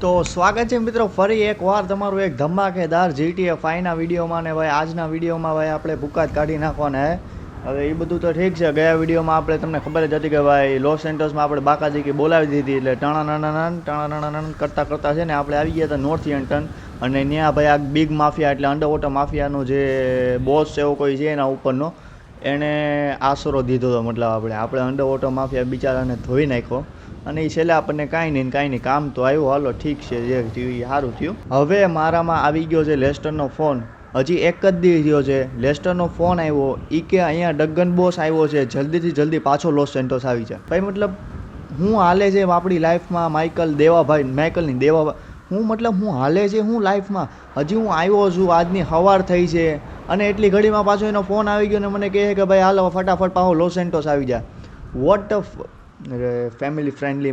તો સ્વાગત છે મિત્રો ફરી એકવાર તમારું એક ધમાકેદાર GTA 5ના વિડીયોમાં. ને ભાઈ આજના વિડીયોમાં ભાઈ આપણે ભૂકાત કાઢી નાખવાના હે. હવે એ બધું તો ઠીક છે, ગયા વિડીયોમાં આપણે તમને ખબર જ હતી કે ભાઈ લોસ એન્ટોસમાં આપણે બાકાજીકી બોલાવી દીધી, એટલે ટાણા કરતાં કરતાં છે ને આપણે આવી ગયા હતા નોર્થ એન્ટન. અને ત્યાં ભાઈ આ બિગ માફિયા એટલે અંડર વોટર માફિયાનો જે બોસ એવો કોઈ છે એના ઉપરનો એણે આશરો દીધો હતો. મતલબ આપણે અંડર વોટર માફિયા બિચારાને ધોઈ નાખ્યો અને એ છેલ્લે આપણને કાંઈ નહીં કામ તો આવ્યું. હાલો ઠીક છે, જે થયું એ સારું થયું. હવે મારામાં આવી ગયો છે લેસ્ટરનો ફોન. હજી એક જ દી થયો છે લેસ્ટરનો ફોન આવ્યો, એ કે અહીંયા ડગન બોસ આવ્યો છે, જલ્દીથી જલ્દી પાછો લોસ સેન્ટોસ આવી જાય. ભાઈ મતલબ હું હાલે છે આપણી લાઈફમાં માઇકલની દેવાભાઈ હું હાલે છે હું લાઈફમાં. હજી હું આવ્યો છું, આજની સવાર થઈ છે અને એટલી ઘડીમાં પાછો એનો ફોન આવી ગયો ને મને કહે કે ભાઈ હાલો ફટાફટ પાછો લોસ સેન્ટોસ આવી જાય. વોટ ફેમિલી ફ્રેન્ડલી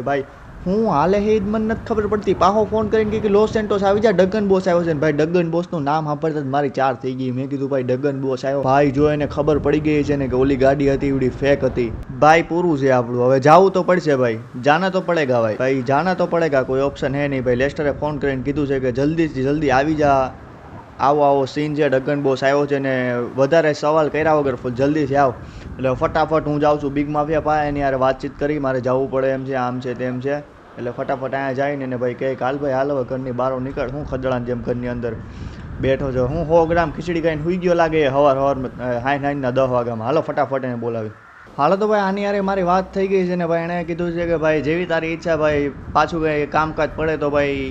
ભાઈ હું હાલે એ જ મને નથી ખબર પડતી. પાછો ફોન કરીને કે લોસ સેન્ટોસ આવી જાય, ડગન બોસ આવ્યો છે ને ભાઈ ડગન બોસનું નામ સાંભળતા જ મારી ચાર થઈ ગઈ. મેં કીધું ભાઈ ડગન બોસ આવ્યો, ભાઈ જો એને ખબર પડી ગઈ છે ને કે ઓલી ગાડી હતી એવડી ફેક હતી. ભાઈ પૂરું છે આપણું, હવે જાવું તો પડશે ભાઈ, જાના તો પડેગા ભાઈ જાના તો પડેગા, કોઈ ઓપ્શન હે નહીં ભાઈ. લેસ્ટરે ફોન કરીને કીધું છે કે જલ્દીથી જલ્દી આવી જા, આવો સીન છે, ડગન બોસ આવ્યો છે ને વધારે સવાલ કર્યા વગર જલ્દીથી આવ. એટલે ફટાફટ હું જાઉં છું બિગ માફિયા પાસે, એની યાર વાતચીત કરી, મારે જવું પડે એમ છે, આમ છે તેમ છે. એટલે ફટાફટ અહીંયા જઈને ને ભાઈ કહે હાલ ભાઈ હાલ હવે ઘરની બહાર નીકળ. હું ખદડાની જેમ ઘરની અંદર બેઠો છો, હું 100 ગ્રામ ખીચડી ખાઈને સુઈ ગયો લાગે સવાર 10 વાગ્યામાં. હાલો ફટાફટ એને બોલાવી. હાલો તો ભાઈ આની યારે મારી વાત થઈ ગઈ છે ને ભાઈ એણે કીધું છે કે ભાઈ જેવી તારી ઈચ્છા ભાઈ, પાછું કંઈ કામકાજ પડે તો ભાઈ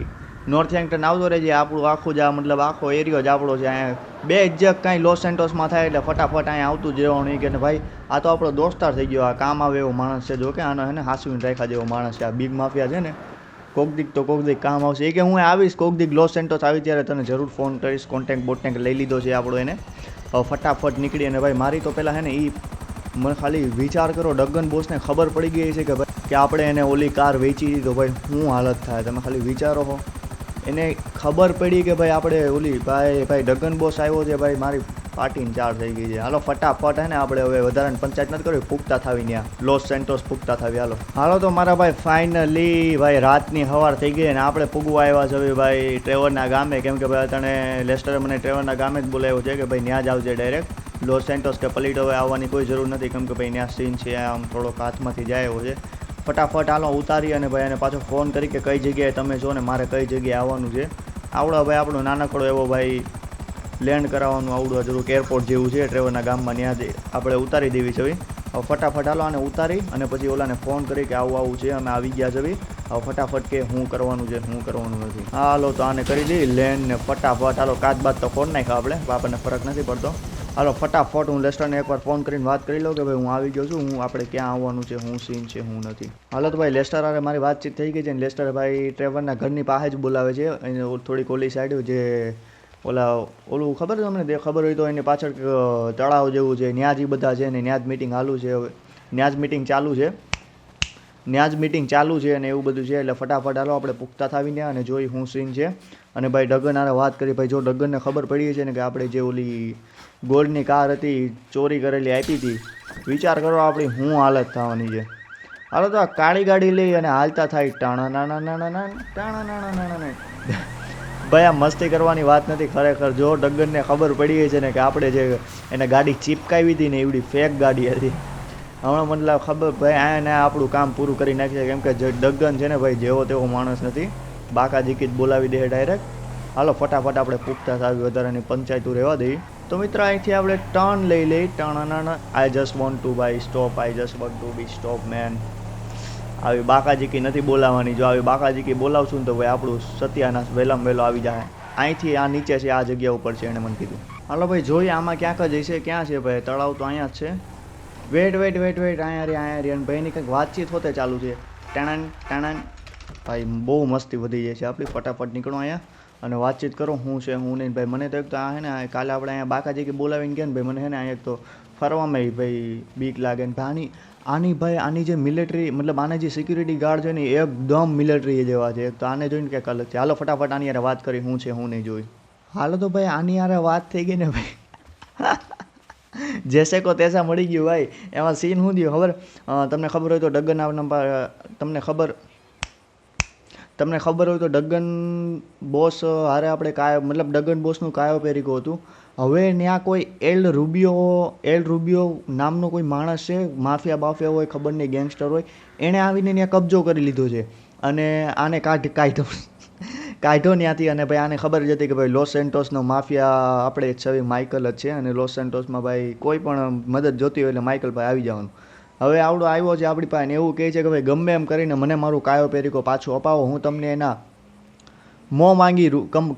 નોર્થ એન્ટન આવતો રહેજે. આપણું આખું જ મતલબ આખો એરિયો જ આપણો છે. અહીંયા બે જ કાંઈ લોસ સેન્ટોસમાં થાય એટલે ફટાફટ અહીંયા આવતું જ રહેવાનું. નહીં કે ભાઈ આ તો આપણો દોસ્તાર થઈ ગયો, આ કામ આવે એવો માણસ છે. જો કે આનો હે ને હાસવીને રાખ્યા જેવો માણસ છે આ બિગ માફિયા છે ને. કોક દીક કામ આવશે. એ કે હું આવીશ કોક દીક લોસ સેન્ટોસ આવી ત્યારે તને જરૂર ફોન કરીશ. કોન્ટેક્ટ લઈ લીધો છે આપણો એને. હવે ફટાફટ નીકળી. અને ભાઈ મારી તો પહેલાં હે ને એ મને ખાલી વિચાર કરો, ડગન બોસને ખબર પડી ગઈ છે કે ભાઈ કે આપણે એને ઓલી કાર વેચી દીધી તો ભાઈ શું હાલત થાય. તમે ખાલી વિચારો હો, એને ખબર પડી કે ભાઈ આપણે ઓલી ભાઈ ડગન બોસ આવ્યો છે, ભાઈ મારી પાર્ટીને ચાર થઈ ગઈ છે. હાલો ફટાફટ હે ને આપણે હવે વધારાની પંચાયત નથી કરવી, ફૂકતા થાવી ત્યાં લોસ સેન્ટોસ ફૂકતા થાવી. હાલો તો મારા ભાઈ ફાઇનલી ભાઈ રાતની સવાર થઈ ગઈ અને આપણે પૂગવા આવ્યા છે ભાઈ ટ્રેવરના ગામે. કેમ કે ભાઈ તને લેસ્ટરે મને ટ્રેવરના ગામે જ બોલાવ્યો છે કે ભાઈ ત્યાં જ આવજે ડાયરેક્ટ. લોસ સેન્ટોસ કે પલીટો આવવાની કોઈ જરૂર નથી, કેમ કે ભાઈ ત્યાં સીન છે આમ થોડોક હાથમાંથી જાય એવો છે. ફટાફટ હાલો ઉતારી અને ભાઈ એને પાછો ફોન કરી કે કઈ જગ્યાએ તમે છો ને મારે કઈ જગ્યાએ આવવાનું છે. આવડો ભાઈ આપણો નાનકડો એવો ભાઈ લેન્ડ કરાવવાનું આવડું જરૂર એરપોર્ટ જેવું છે ટ્રેવરના ગામમાં, ત્યાંથી આપણે ઉતારી દેવી છે. હવે ફટાફટ હાલો આને ઉતારી અને પછી ઓલાને ફોન કરી કે આવું છે, અમે આવી ગયા છે. હવે ફટાફટ કે શું કરવાનું છે શું કરવાનું નથી. હાલો તો આને કરી દઈ લેન્ડ ને ફટાફટ. હાલો કાચ બાદ તો ફોન નાખ્યા આપણે, આપણને ફરક નથી પડતો. હાલો ફટાફટ હું લેસ્ટરને એકવાર ફોન કરીને વાત કરી લઉં કે ભાઈ હું આવી ગયો છું, હું આપણે ક્યાં આવવાનું છે, શું સીન છે શું નથી. હાલો તો ભાઈ લેસ્ટર હારે મારી વાતચીત થઈ ગઈ છે ને લેસ્ટર ભાઈ ટ્રેવરના ઘરની પાસે જ બોલાવે છે. એને થોડીક ઓલી સાઈડ જે ઓલું ખબર છે તમને, ખબર હોય તો એની પાછળ તળાવ જેવું છે, ત્યાં જ બધા છે ને ત્યાં જ મિટિંગ ચાલુ છે. હવે ત્યાં જ મિટિંગ ચાલુ છે અને એવું બધું છે. એટલે ફટાફટ હાલો આપણે પુખ્તા થાવીને અને જોઈ શું સીન છે. અને ભાઈ ડગન હારે વાત કરી. ભાઈ જો ડગનને ખબર પડી છે ને કે આપણે જે ઓલી ગોલ્ડની કાર હતી ચોરી કરેલી આપી હતી, વિચાર કરો આપણી શું હાલત થવાની છે. હાલો તો આ કાળી ગાડી લઈ અને હાલતા થાય ટાણા. ભાઈ આ મસ્તી કરવાની વાત નથી ખરેખર. જો ડગનને ખબર પડી છે ને કે આપણે જે એને ગાડી ચીપકાવી હતી ને એવડી ફેક ગાડી હતી. હમણાં મતલબ ખબર ભાઈ આને આપણું કામ પૂરું કરી નાખીએ. કેમ કે જે ડગન છે ને ભાઈ જેવો તેવો માણસ નથી, બાકાજીકી જ બોલાવી દે ડાયરેક્ટ. હાલો ફટાફટ આપણે પૂછતા થાવી, વધારાની પંચાયતું રહેવા દઈએ. તો મિત્ર અહીંથી આપણે ટર્ન લઈ લઈ. I just want to by stop, I just want to be stop man. આવી બાકાજીકી નથી બોલાવવાની. જો આવી બાકાજીકી બોલાવશું ને તો ભાઈ આપણું સત્યાનાશ વહેલામાં વહેલો આવી જાય. અહીંથી આ નીચે છે, આ જગ્યા ઉપર છે, એણે મને કીધું. હાલો ભાઈ જોઈએ આમાં ક્યાંક જ હશે. ક્યાં છે ભાઈ તળાવ? તો અહીંયા જ છે. વેટ અહીંયા રે અને ભાઈની કંઈક વાતચીત હોતે ચાલુ છે. ટાણા ભાઈ બહુ મસ્તી વધી જાય છે આપણી. ફટાફટ નીકળો અહીંયા અને વાતચીત કરો શું છે શું નહીં. ભાઈ મને તો એક તો આ હે ને કાલે આપણે અહીંયા બાકાજીકી બોલાવીને ગયા ને ભાઈ મને હે ને અહીંયા એક તો ફરવામાં ભાઈ બીક લાગે ને ભાઈ આની જે મિલિટરી મતલબ આને જે સિક્યુરિટી ગાર્ડ છે ને એકદમ મિલિટરી જેવા છે. તો આને જોઈને ક્યાંક અલગ છે. હાલો ફટાફટ આની યારે વાત કરી શું છે શું નહીં જોઈ. હાલો તો ભાઈ આની યારે વાત થઈ ગઈ ને ભાઈ જેસે કો તેસા મળી ગયું ભાઈ. એમાં સીન શું થયું ખબર? તમને ખબર હોય તો ડગન તમને તમને ખબર હોય તો ડગન બોસ હારે આપણે મતલબ ડગન બોસનું કાયો પેરિકો હતું. હવે ત્યાં કોઈ એલ રૂબિયો નામનો કોઈ માણસ છે, માફિયા બાફિયા હોય, ખબર નહીં, ગેંગસ્ટર હોય, એણે આવીને ત્યાં કબજો કરી લીધો છે અને આને કાઢ્યો ત્યાંથી. અને ભાઈ આને ખબર જ હતી કે ભાઈ લોસ સેન્ટોસનો માફિયા આપણે છવી માઇકલ જ છે અને લોસ સેન્ટોસમાં ભાઈ કોઈ પણ મદદ જોતી હોય એટલે માઇકલ ભાઈ આવી જવાનું. હવે આવડો આવ્યો છે આપણી પાસે, એવું કહે છે કે ભાઈ ગમે એમ કરીને મને મારું કાયો પેરિકો પાછું અપાવો, હું તમને એના માંગી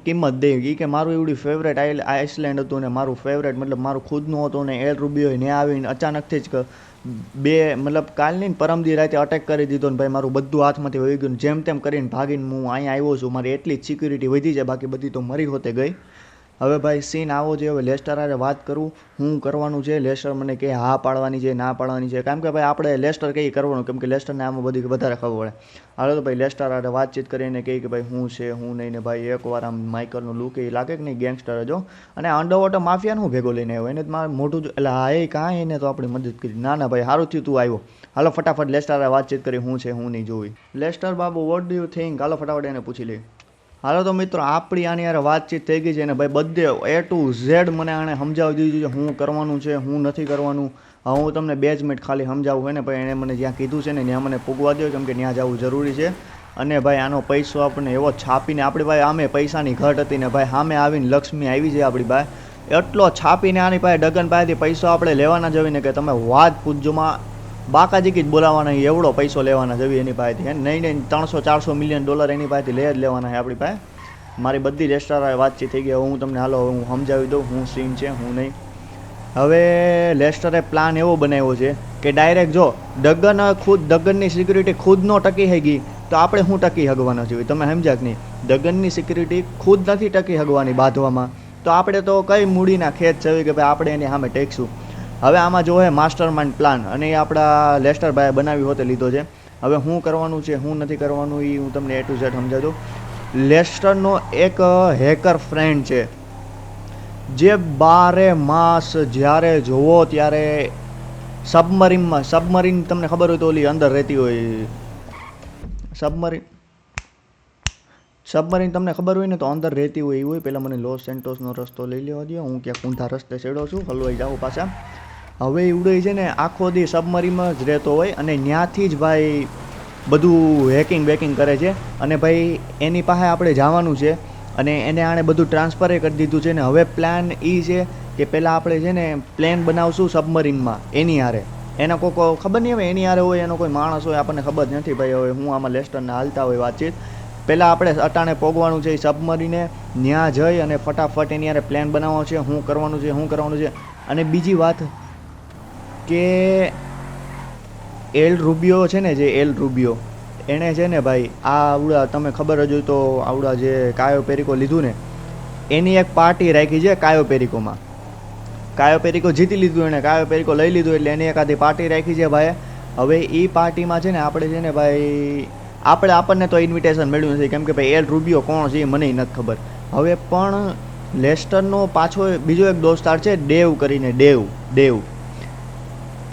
કિંમત દઈ. કે મારું એવડી ફેવરેટ આઇસલેન્ડ હતું ને મારું ફેવરેટ મતલબ મારું ખુદનું હતું ને એલ રૂબિયો ને આવીને અચાનકથી જ મતલબ કાલની પરમદી રાતે અટેક કરી દીધો ને ભાઈ મારું બધું હાથમાંથી વહી ગયું. જેમ તેમ કરીને ભાગીને હું અહીંયા આવ્યો છું, મારી એટલી જ સિક્યુરિટી વધી છે, બાકી બધી તો મરી હોતે ગઈ. હવે ભાઈ સીન આવો છે. હવે લેસ્ટર હારે વાત કરું શું કરવાનું છે. લેસ્ટર મને કહે હા પાડવાની છે, ના પાડવાની છે, કારણ કે ભાઈ આપણે લેસ્ટર કઈ કરવાનું, કેમ કે લેસ્ટરને આમાં બધી વધારે ખબર પડે. હાલો તો ભાઈ લેસ્ટર હારે વાતચીત કરીને કહે કે ભાઈ શું છે શું નહીં ને ભાઈ એકવાર આમ માઇકલનું લુક એ લાગે કે નહીં ગેંગસ્ટર જો, અને અંડરવોટર માફિયાનું હું ભેગો લઈને આવ્યો, એને જ મારે મોટું એટલે હા એ કાંઈ એને તો આપણી મદદ કરી. ના ના ભાઈ સારું થયું તું આવ્યો. હાલો ફટાફટ લેસ્ટર હારે વાતચીત કરી શું છે શું નહીં જોવી. Lester Babu what do you think, હાલો ફટાફટ એને પૂછી લઈએ. હાલો તો મિત્રો આપણી આની યાર વાતચીત થઈ ગઈ છે અને ભાઈ બધે A to Z મને આણે સમજાવી દીધું છે શું કરવાનું છે શું નથી કરવાનું. હવે હું તમને 2 મિનિટ ખાલી સમજાવું હોય ને ભાઈ એને મને જ્યાં કીધું છે ને ત્યાં મને પૂગવા દો, કેમ કે ત્યાં જવું જરૂરી છે. અને ભાઈ આનો પૈસો આપણને એવો છાપીને આપણી ભાઈ આમે પૈસાની ઘટ હતી ને ભાઈ સામે આવીને લક્ષ્મી આવી છે આપણી ભાઈ, એટલો છાપીને આની પાસે ડગન પાસેથી પૈસો આપણે લેવાના જવીને કે તમે વાત પૂછજોમાં બાકાજીકી જ બોલાવાના, એવડો પૈસો લેવાના જવી એની પાસેથી. નહીં $300-400 મિલિયન એની પાસેથી લઈ જ લેવાના છે આપણી પાસે. મારી બધી લેસ્ટર વાતચીત થઈ ગઈ. હું તમને હાલો હું સમજાવી દઉં શું સીન છે શું નહીં. હવે લેસ્ટરે પ્લાન એવો બનાવ્યો છે કે ડાયરેક્ટ જો ડગનની સિક્યુરિટી ખુદ નો ટકી થઈ ગઈ તો આપણે શું ટકી હગવાના છીએ, તમે સમજ્યા કે નહીં. ડગનની સિક્યુરિટી ખુદ નથી ટકી હગવાની બાંધવામાં, તો આપણે તો કઈ મૂડીના ખેત છે કે ભાઈ આપણે એની સામે ટેકશું. હવે આમાં જો હે માસ્ટર માઇન્ડ પ્લાન અને એ આપણા લેસ્ટર ભાઈ બનાવી હોતે લીધો છે. હવે શું કરવાનું છે શું નથી કરવાનું એ હું તમને A to Z સમજાવી દઉં. લેસ્ટરનો એક હેકર ફ્રેન્ડ છે જે 12 માસ જ્યારે જોવો ત્યારે સબમરીન તમને ખબર હોય તો ઓલી અંદર રહેતી હોય સબમરીન તમને ખબર હોય ને તો અંદર રહેતી હોય એવું હોય. પહેલાં મને લોસ સેન્ટોસનો રસ્તો લઈ લેવા દો, હું ક્યાંક ઊંધા રસ્તે ચડ્યો છું, હલવાઈ જાઉં પાછા. હવે ઉડે છે ને આખો દી સબમરીનમાં જ રહેતો હોય અને ત્યાંથી જ ભાઈ બધું હેકિંગ બેકિંગ કરે છે. અને ભાઈ એની પાસે આપણે જવાનું છે અને એને આણે બધું ટ્રાન્સફરે કરી દીધું છે. ને હવે પ્લાન એ છે કે પહેલાં આપણે છે ને પ્લેન બનાવશું સબમરીનમાં એની હારે. એના કોઈ ખબર નહીં હવે એની હારે હોય એનો કોઈ માણસ હોય આપણને ખબર નથી ભાઈ. હવે હું આમાં લેસ્ટરને હાલતા હોય વાતચીત. પહેલાં આપણે અટાણે પોગવાનું છે એ સબમરીને, ત્યાં જઈ અને ફટાફટ એની હારે પ્લેન બનાવવાનો છે, શું કરવાનું છે. અને બીજી વાત કે એલ રૂબિયો છે ને, જે એલ રૂબિયો એણે છે ને ભાઈ આવડા તમે ખબર જ હોય તો આવડા જે કાયો પેરિકો લીધું ને એની એક પાર્ટી રાખી છે કાયો પેરિકોમાં. કાયો પેરિકો જીતી લીધું એણે, કાયો પેરિકો લઈ લીધું એટલે એની એકાદી પાર્ટી રાખી છે ભાઈ. હવે એ પાર્ટીમાં છે ને આપણે છે ને ભાઈ આપણને તો ઇન્વિટેશન મળ્યું નથી, કેમ કે ભાઈ એલ રૂબિયો કોણ છે એ મને નથી ખબર. હવે પણ લેસ્ટરનો પાછો બીજો એક દોસ્તાર છે ડેવ કરીને, ડેવ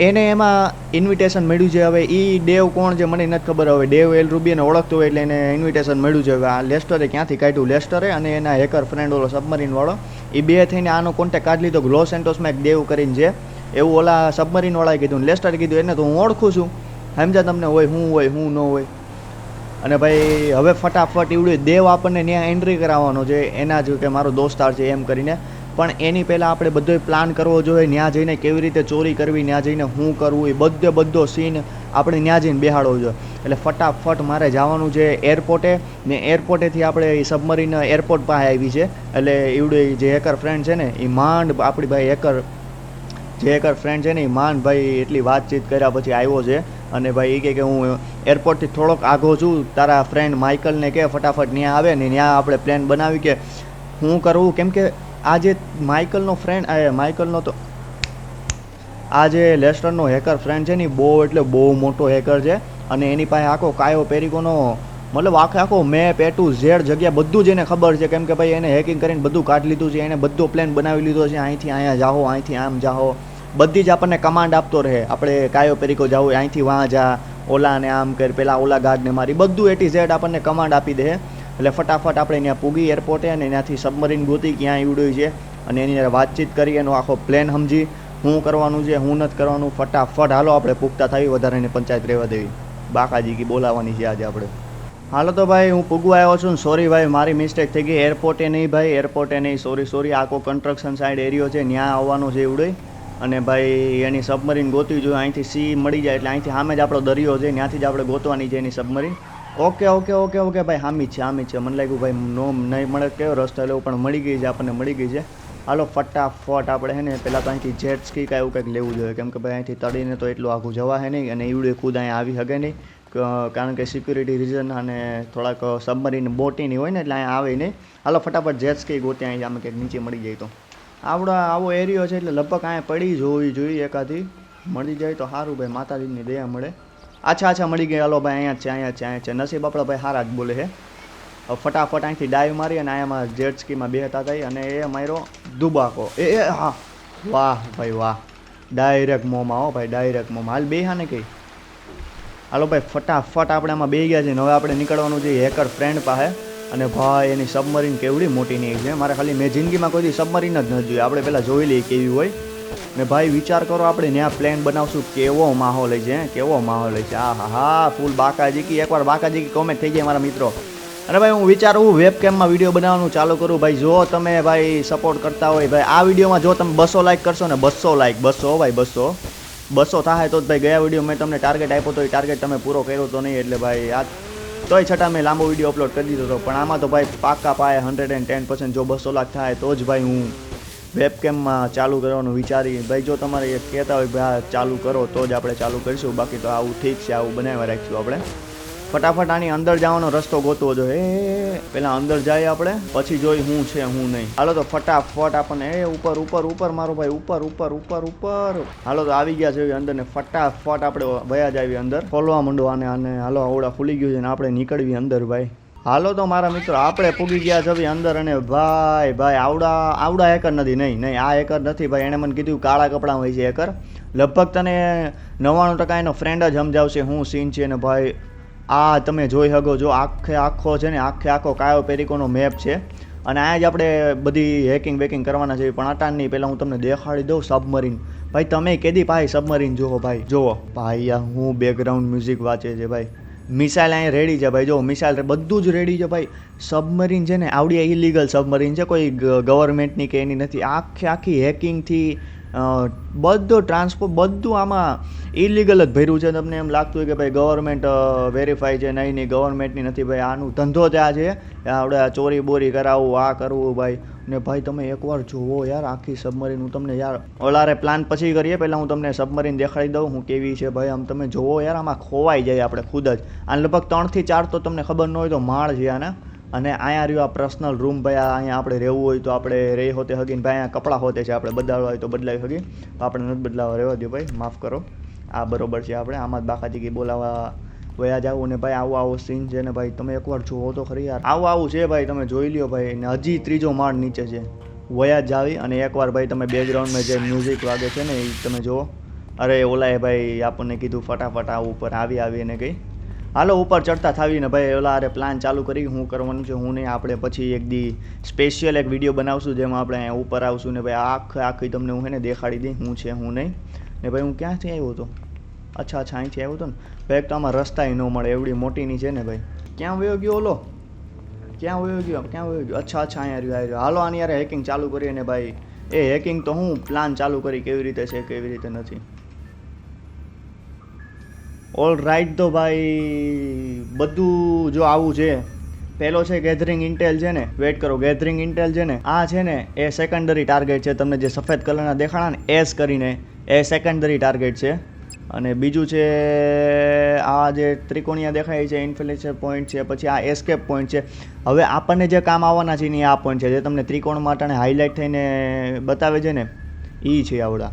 એને એમાં ઇન્વિટેશન મળ્યું છે. હવે એ ડેવ કોણ છે મને નથી ખબર. હવે ડેવ એલ રૂબિયોને ઓળખતો હોય એટલે એને ઇન્વિટેશન મળ્યું છે. હવે આ લેસ્ટરે ક્યાંથી કાઢ્યું, લેસ્ટરે અને એના હેકર ફ્રેન્ડ ઓલો સબમરીન વાળો એ બે થઈને આનો કોન્ટેક્ટ કાઢી લીધો. લોસ સેન્ટોસમાં એક ડેવ કરીને છે એવું ઓલા સબમરીન વાળાએ કીધું, લેસ્ટરે કીધું એને તો હું ઓળખું છું, સમજા તમને હોય શું ન હોય. અને ભાઈ હવે ફટાફટ એવડું દેવ આપણને ત્યાં એન્ટ્રી કરાવવાનો છે એના જ કે મારો દોસ્તાર છે એમ કરીને. પણ એની પહેલાં આપણે બધો પ્લાન કરવો જોઈએ, ત્યાં જઈને કેવી રીતે ચોરી કરવી, ત્યાં જઈને શું કરવું એ બધો સીન આપણે ત્યાં જઈને બેહાડવો જોઈએ. એટલે ફટાફટ મારે જવાનું છે એરપોર્ટે ને એરપોર્ટેથી આપણે એ સબમરીન એરપોર્ટ પાસે આવી છે. એટલે એવડું જે હેકર ફ્રેન્ડ છે ને એ માંડ આપણી ભાઈ હેકર ફ્રેન્ડ છે ને એ માંડ ભાઈ એટલી વાતચીત કર્યા પછી આવ્યો છે. અને ભાઈ એ કે હું એરપોર્ટથી થોડોક આગો છું, તારા ફ્રેન્ડ માઇકલને કે ફટાફટ ત્યાં આવે ને ત્યાં આપણે પ્લાન બનાવી કે શું કરવું. કેમ કે આ જે માઇકલનો તો આ જે લેસ્ટરનો હેકર ફ્રેન્ડ છે ને બહુ એટલે બહુ મોટો હેકર છે. અને એની પાસે આખો કાયો પેરિકોનો મતલબ આખો મેપ A to Z જગ્યા બધું જ એને ખબર છે. કેમ કે ભાઈ એને હેકિંગ કરીને બધું કાઢી લીધું છે, એને બધો પ્લાન બનાવી લીધો છે. અહીંથી અહીંયા જાઓ, અહીંથી આમ જાઓ, બધી જ આપણને કમાન્ડ આપતો રહે. આપણે કાયો પેરિકો જાઓ અહીંથી વાં જા, ઓલાને આમ કર, પેલા ઓલા ગાર્ડને મારી, બધું A to Z આપણને કમાન્ડ આપી દે. એટલે ફટાફટ આપણે ત્યાં પૂગી એરપોર્ટે અને ત્યાંથી સબમરીન ગોતી ક્યાં ઉડ્યું છે અને એની સાથે વાતચીત કરી, એનો આખો પ્લાન સમજી શું કરવાનું છે શું નથી કરવાનું. ફટાફટ હાલો આપણે પૂગતા થઈ, વધારેની પંચાયત રહેવા દેવી. બાકાજી કી બોલાવવાની છે આજે આપણે. હાલો તો ભાઈ હું પૂગવા આવ્યો છું. સોરી ભાઈ મારી મિસ્ટેક થઈ ગઈ. એરપોર્ટે નહીં ભાઈ, એરપોર્ટે નહીં, સોરી. આખો કન્સ્ટ્રક્શન સાઇડ એરિયો છે, ત્યાં આવવાનું છે ઉડે. અને ભાઈ એની સબમરીન ગોતવી જોઈએ. અહીંથી સી મળી જાય એટલે અહીંથી સામે જ આપણો દરિયો છે, ત્યાંથી જ આપણે ગોતવાની છે એની સબમરીન. ઓકે ભાઈ સામી છે. મને લાગ્યું ભાઈ નો નહીં મળે કયો રસ્તો લેવો, પણ મળી ગઈ છે, આપણને મળી ગઈ છે. હાલો ફટાફટ આપણે હે ને પહેલાં તો અહીંથી જેટ સ્કી કાંઈ એવું કંઈક લેવું જોઈએ, કેમ કે ભાઈ અહીંથી તળીને તો એટલું આખું જવા હે નહીં, અને ઈવડે ખુદ અહીંયા આવી શકે નહીં, કારણ કે સિક્યુરિટી રીઝન અને થોડાક સબમરીન બોટીની હોય ને એટલે અહીંયા આવે નહીં. હાલો ફટાફટ જેટ સ્કી ગોતી અહીં આમે કંઈક નીચે મળી જાય તો. આવો એરિયો છે એટલે લગભગ અહીંયા પડી જોવી જોઈએ, એકાદી મળી જાય તો સારું ભાઈ, માતાજીની દયા મળે. અચ્છા મળી ગઈ. હાલો ભાઈ અહીંયા છે. નસીબ આપણા ભાઈ સારા જ બોલે છે. ફટાફટ અહીંથી ડાઈવ મારી અને અહીંયામાં જેટ સ્કીમાં બેહતા થઈ અને એ માર્યો દુબાકો. હા વાહ ભાઈ વાહ, ડાયરેક્ટ મોમાં હો ભાઈ, ડાયરેક્ટ મોમાં. હાલ બે હા ને કઈ. હાલો ભાઈ ફટાફટ આપણે આમાં બે ગયા છે ને હવે આપણે નીકળવાનું છે હેકર ફ્રેન્ડ પાસે. અને ભાઈ એની સબમરીન કેવડી મોટી નહીં છે, મારે ખાલી મેં જિંદગીમાં કોઈ સબમરીન જ ન જોઈ. આપણે પહેલાં જોઈ લઈએ કેવી હોય ને ભાઈ. વિચાર કરો આપણે ત્યાં પ્લેન બનાવશું, કેવો માહોલ છે, કેવો માહોલ છે. હા ફૂલ બાકાજી કી. એકવાર બાકાજી કી કોમેન્ટ થઈ જાય મારા મિત્રો. અને ભાઈ હું વિચારું વેબકેમમાં વિડીયો બનાવવાનું ચાલુ કરું ભાઈ. જો તમે ભાઈ સપોર્ટ કરતા હોય ભાઈ, આ વિડીયોમાં જો તમે 200 લાઈક કરશો ને, 200 લાઈક, 200 ભાઈ 200 થાય તો જ ભાઈ. ગયા વિડીયો મેં તમને ટાર્ગેટ આપ્યો તો એ ટાર્ગેટ તમે પૂરો કર્યો તો નહીં, એટલે ભાઈ આ તોય છતાં મેં લાંબો વિડીયો અપલોડ કરી દીધો હતો. પણ આમાં તો ભાઈ પાક્કા પાયે 110% જો 200 લાખ થાય તો જ ભાઈ હું વેબકેમમાં ચાલુ કરવાનું વિચારી. ભાઈ જો તમારે એ કહેતા હોય ભાઈ ચાલુ કરો તો જ આપણે ચાલુ કરીશું, બાકી તો આવું ઠીક છે, આવું બનાવી રાખીશું આપણે. ફટાફટ આની અંદર જવાનો રસ્તો ગોતવો જોઈએ. પહેલાં અંદર જાય આપણે, પછી જોઈ શું છે શું નહીં. હાલો તો ફટાફટ આપણને ઉપર મારો ભાઈ, ઉપર. હાલો તો આવી ગયા છે અંદર ને ફટાફટ આપણે વયા જ આવી અંદર. ખોલવા માંડો આને. હાલો આવડા ખુલી ગયું છે ને આપણે નીકળવી અંદર ભાઈ. હાલો તો મારા મિત્રો આપણે પૂગી ગયા છે અંદર. અને ભાઈ આવડા હેકર નથી. નહીં આ હેકર નથી ભાઈ. એણે મને કીધું કાળા કપડાં હોય છે હેકર. લગભગ તને 99% એનો ફ્રેન્ડ જ સમજાવશે શું સીન છે. ને ભાઈ આ તમે જોઈ શકો જો આખો છે ને આખો કાયો પેરિકોનો મેપ છે. અને આ જ આપણે બધી હેકિંગ કરવાના છે. પણ અટાણની પહેલાં હું તમને દેખાડી દઉં સબમરીન. ભાઈ તમે કેદી ભાઈ સબમરીન જુઓ ભાઈ આ હું બેકગ્રાઉન્ડ મ્યુઝિક વાંચે છે ભાઈ. મિસાઇલ અહીંયા રેડી છે ભાઈ. જો મિસાઇલ બધું જ રેડી છે ભાઈ. સબમરીન છે ને આવડી ઇલીગલ સબમરીન છે, કોઈ ગવર્મેન્ટની કે એની નથી. આખી હેકિંગથી બધું ટ્રાન્સપોર્ટ બધું આમાં ઇલીગલ જ ભર્યું છે. તમને એમ લાગતું હોય કે ભાઈ ગવર્મેન્ટ વેરીફાઈ છે, નહીં ગવર્મેન્ટની નથી ભાઈ. આનું ધંધો ત્યાં છે, આપણે ચોરી બોરી કરાવવું, આ કરવું ભાઈ. ને ભાઈ તમે એકવાર જુઓ યાર આખી સબમરીન. હું તમને યાર ઓલારે પ્લાન પછી કરીએ, પહેલાં હું તમને સબમરીન દેખાડી દઉં હું કેવી છે ભાઈ. આમ તમે જુઓ યાર, આમાં ખોવાઈ જાય આપણે ખુદ જ. આને લગભગ 3 થી 4 તો તમને ખબર ન હોય તો માળ છે આના. અને અહીંયા રહ્યું આ પર્સનલ રૂમ ભાઈ. અહીંયા આપણે રહેવું હોય તો આપણે રહી હોતે હગીને ભાઈ. અહીંયા કપડાં હોતે છે, આપણે બદલાવવા હોય તો બદલાવી હગી. આપણે નથી બદલાવવા, રહેવા દો ભાઈ, માફ કરો. આ બરોબર છે. આપણે આમાં જ બાકાજી બોલાવવા વયા જાવું. ને ભાઈ આવો સીન છે ને ભાઈ. તમે એકવાર જુઓ તો ખરી યાર, આવું છે ભાઈ. તમે જોઈ લ્યો ભાઈ. ને હજી 3જો માળ નીચે છે. વયા જ આવી અને એકવાર ભાઈ તમે બેકગ્રાઉન્ડમાં જે મ્યુઝિક વાગે છે ને એ તમે જુઓ. અરે ઓલાએ ભાઈ આપણને કીધું ફટાફટ આ ઉપર આવીને ગઈ. હાલો ઉપર ચડતા થાવીને ભાઈ ઓલા અરે પ્લાન ચાલુ કરી શું કરવાનું છે હું નહીં. આપણે પછી એક દી સ્પેશિયલ એક વિડીયો બનાવશું જેમાં આપણે અહીંયા ઉપર આવશું ને ભાઈ આખી તમને હું ને દેખાડી દઈ શું છે હું નહીં. ને ભાઈ હું ક્યાંથી આવ્યો હતો? અચ્છા અહીંથી આવ્યો હતો ને ભાઈ. એક તો આમાં રસ્તાય ન મળે, એવડી મોટીની છે ને ભાઈ. ક્યાં વયો ગયો ઓલો? ક્યાં વયો ગયો? અચ્છા અહીંયા રહ્યો. હાલો આની યાર હેકિંગ ચાલુ કરીએ ને ભાઈ. એ હેકિંગ તો હું પ્લાન ચાલુ કરી કેવી રીતે છે કેવી રીતે નથી. ઓલ રાઈટ તો ભાઈ બધું જો આવું છે. પહેલો છે ગેધરિંગ ઇન્ટેલ છે ને, વેઇટ કરો. ગેધરિંગ ઇન્ટેલ છે ને આ છે ને એ સેકન્ડરી ટાર્ગેટ છે. તમને જે સફેદ કલરના દેખાણા ને એસ કરીને એ સેકન્ડરી ટાર્ગેટ છે. અને બીજું છે આ જે ત્રિકોણીયા દેખાય છે ઇન્ફિલેશન પોઈન્ટ છે. પછી આ એસ્કેપ પોઈન્ટ છે. હવે આપણને જે કામ આવવાના છે ને આ પોઈન્ટ છે જે તમને ત્રિકોણ માટે હાઇલાઇટ થઈને બતાવે છે ને એ છે આવડા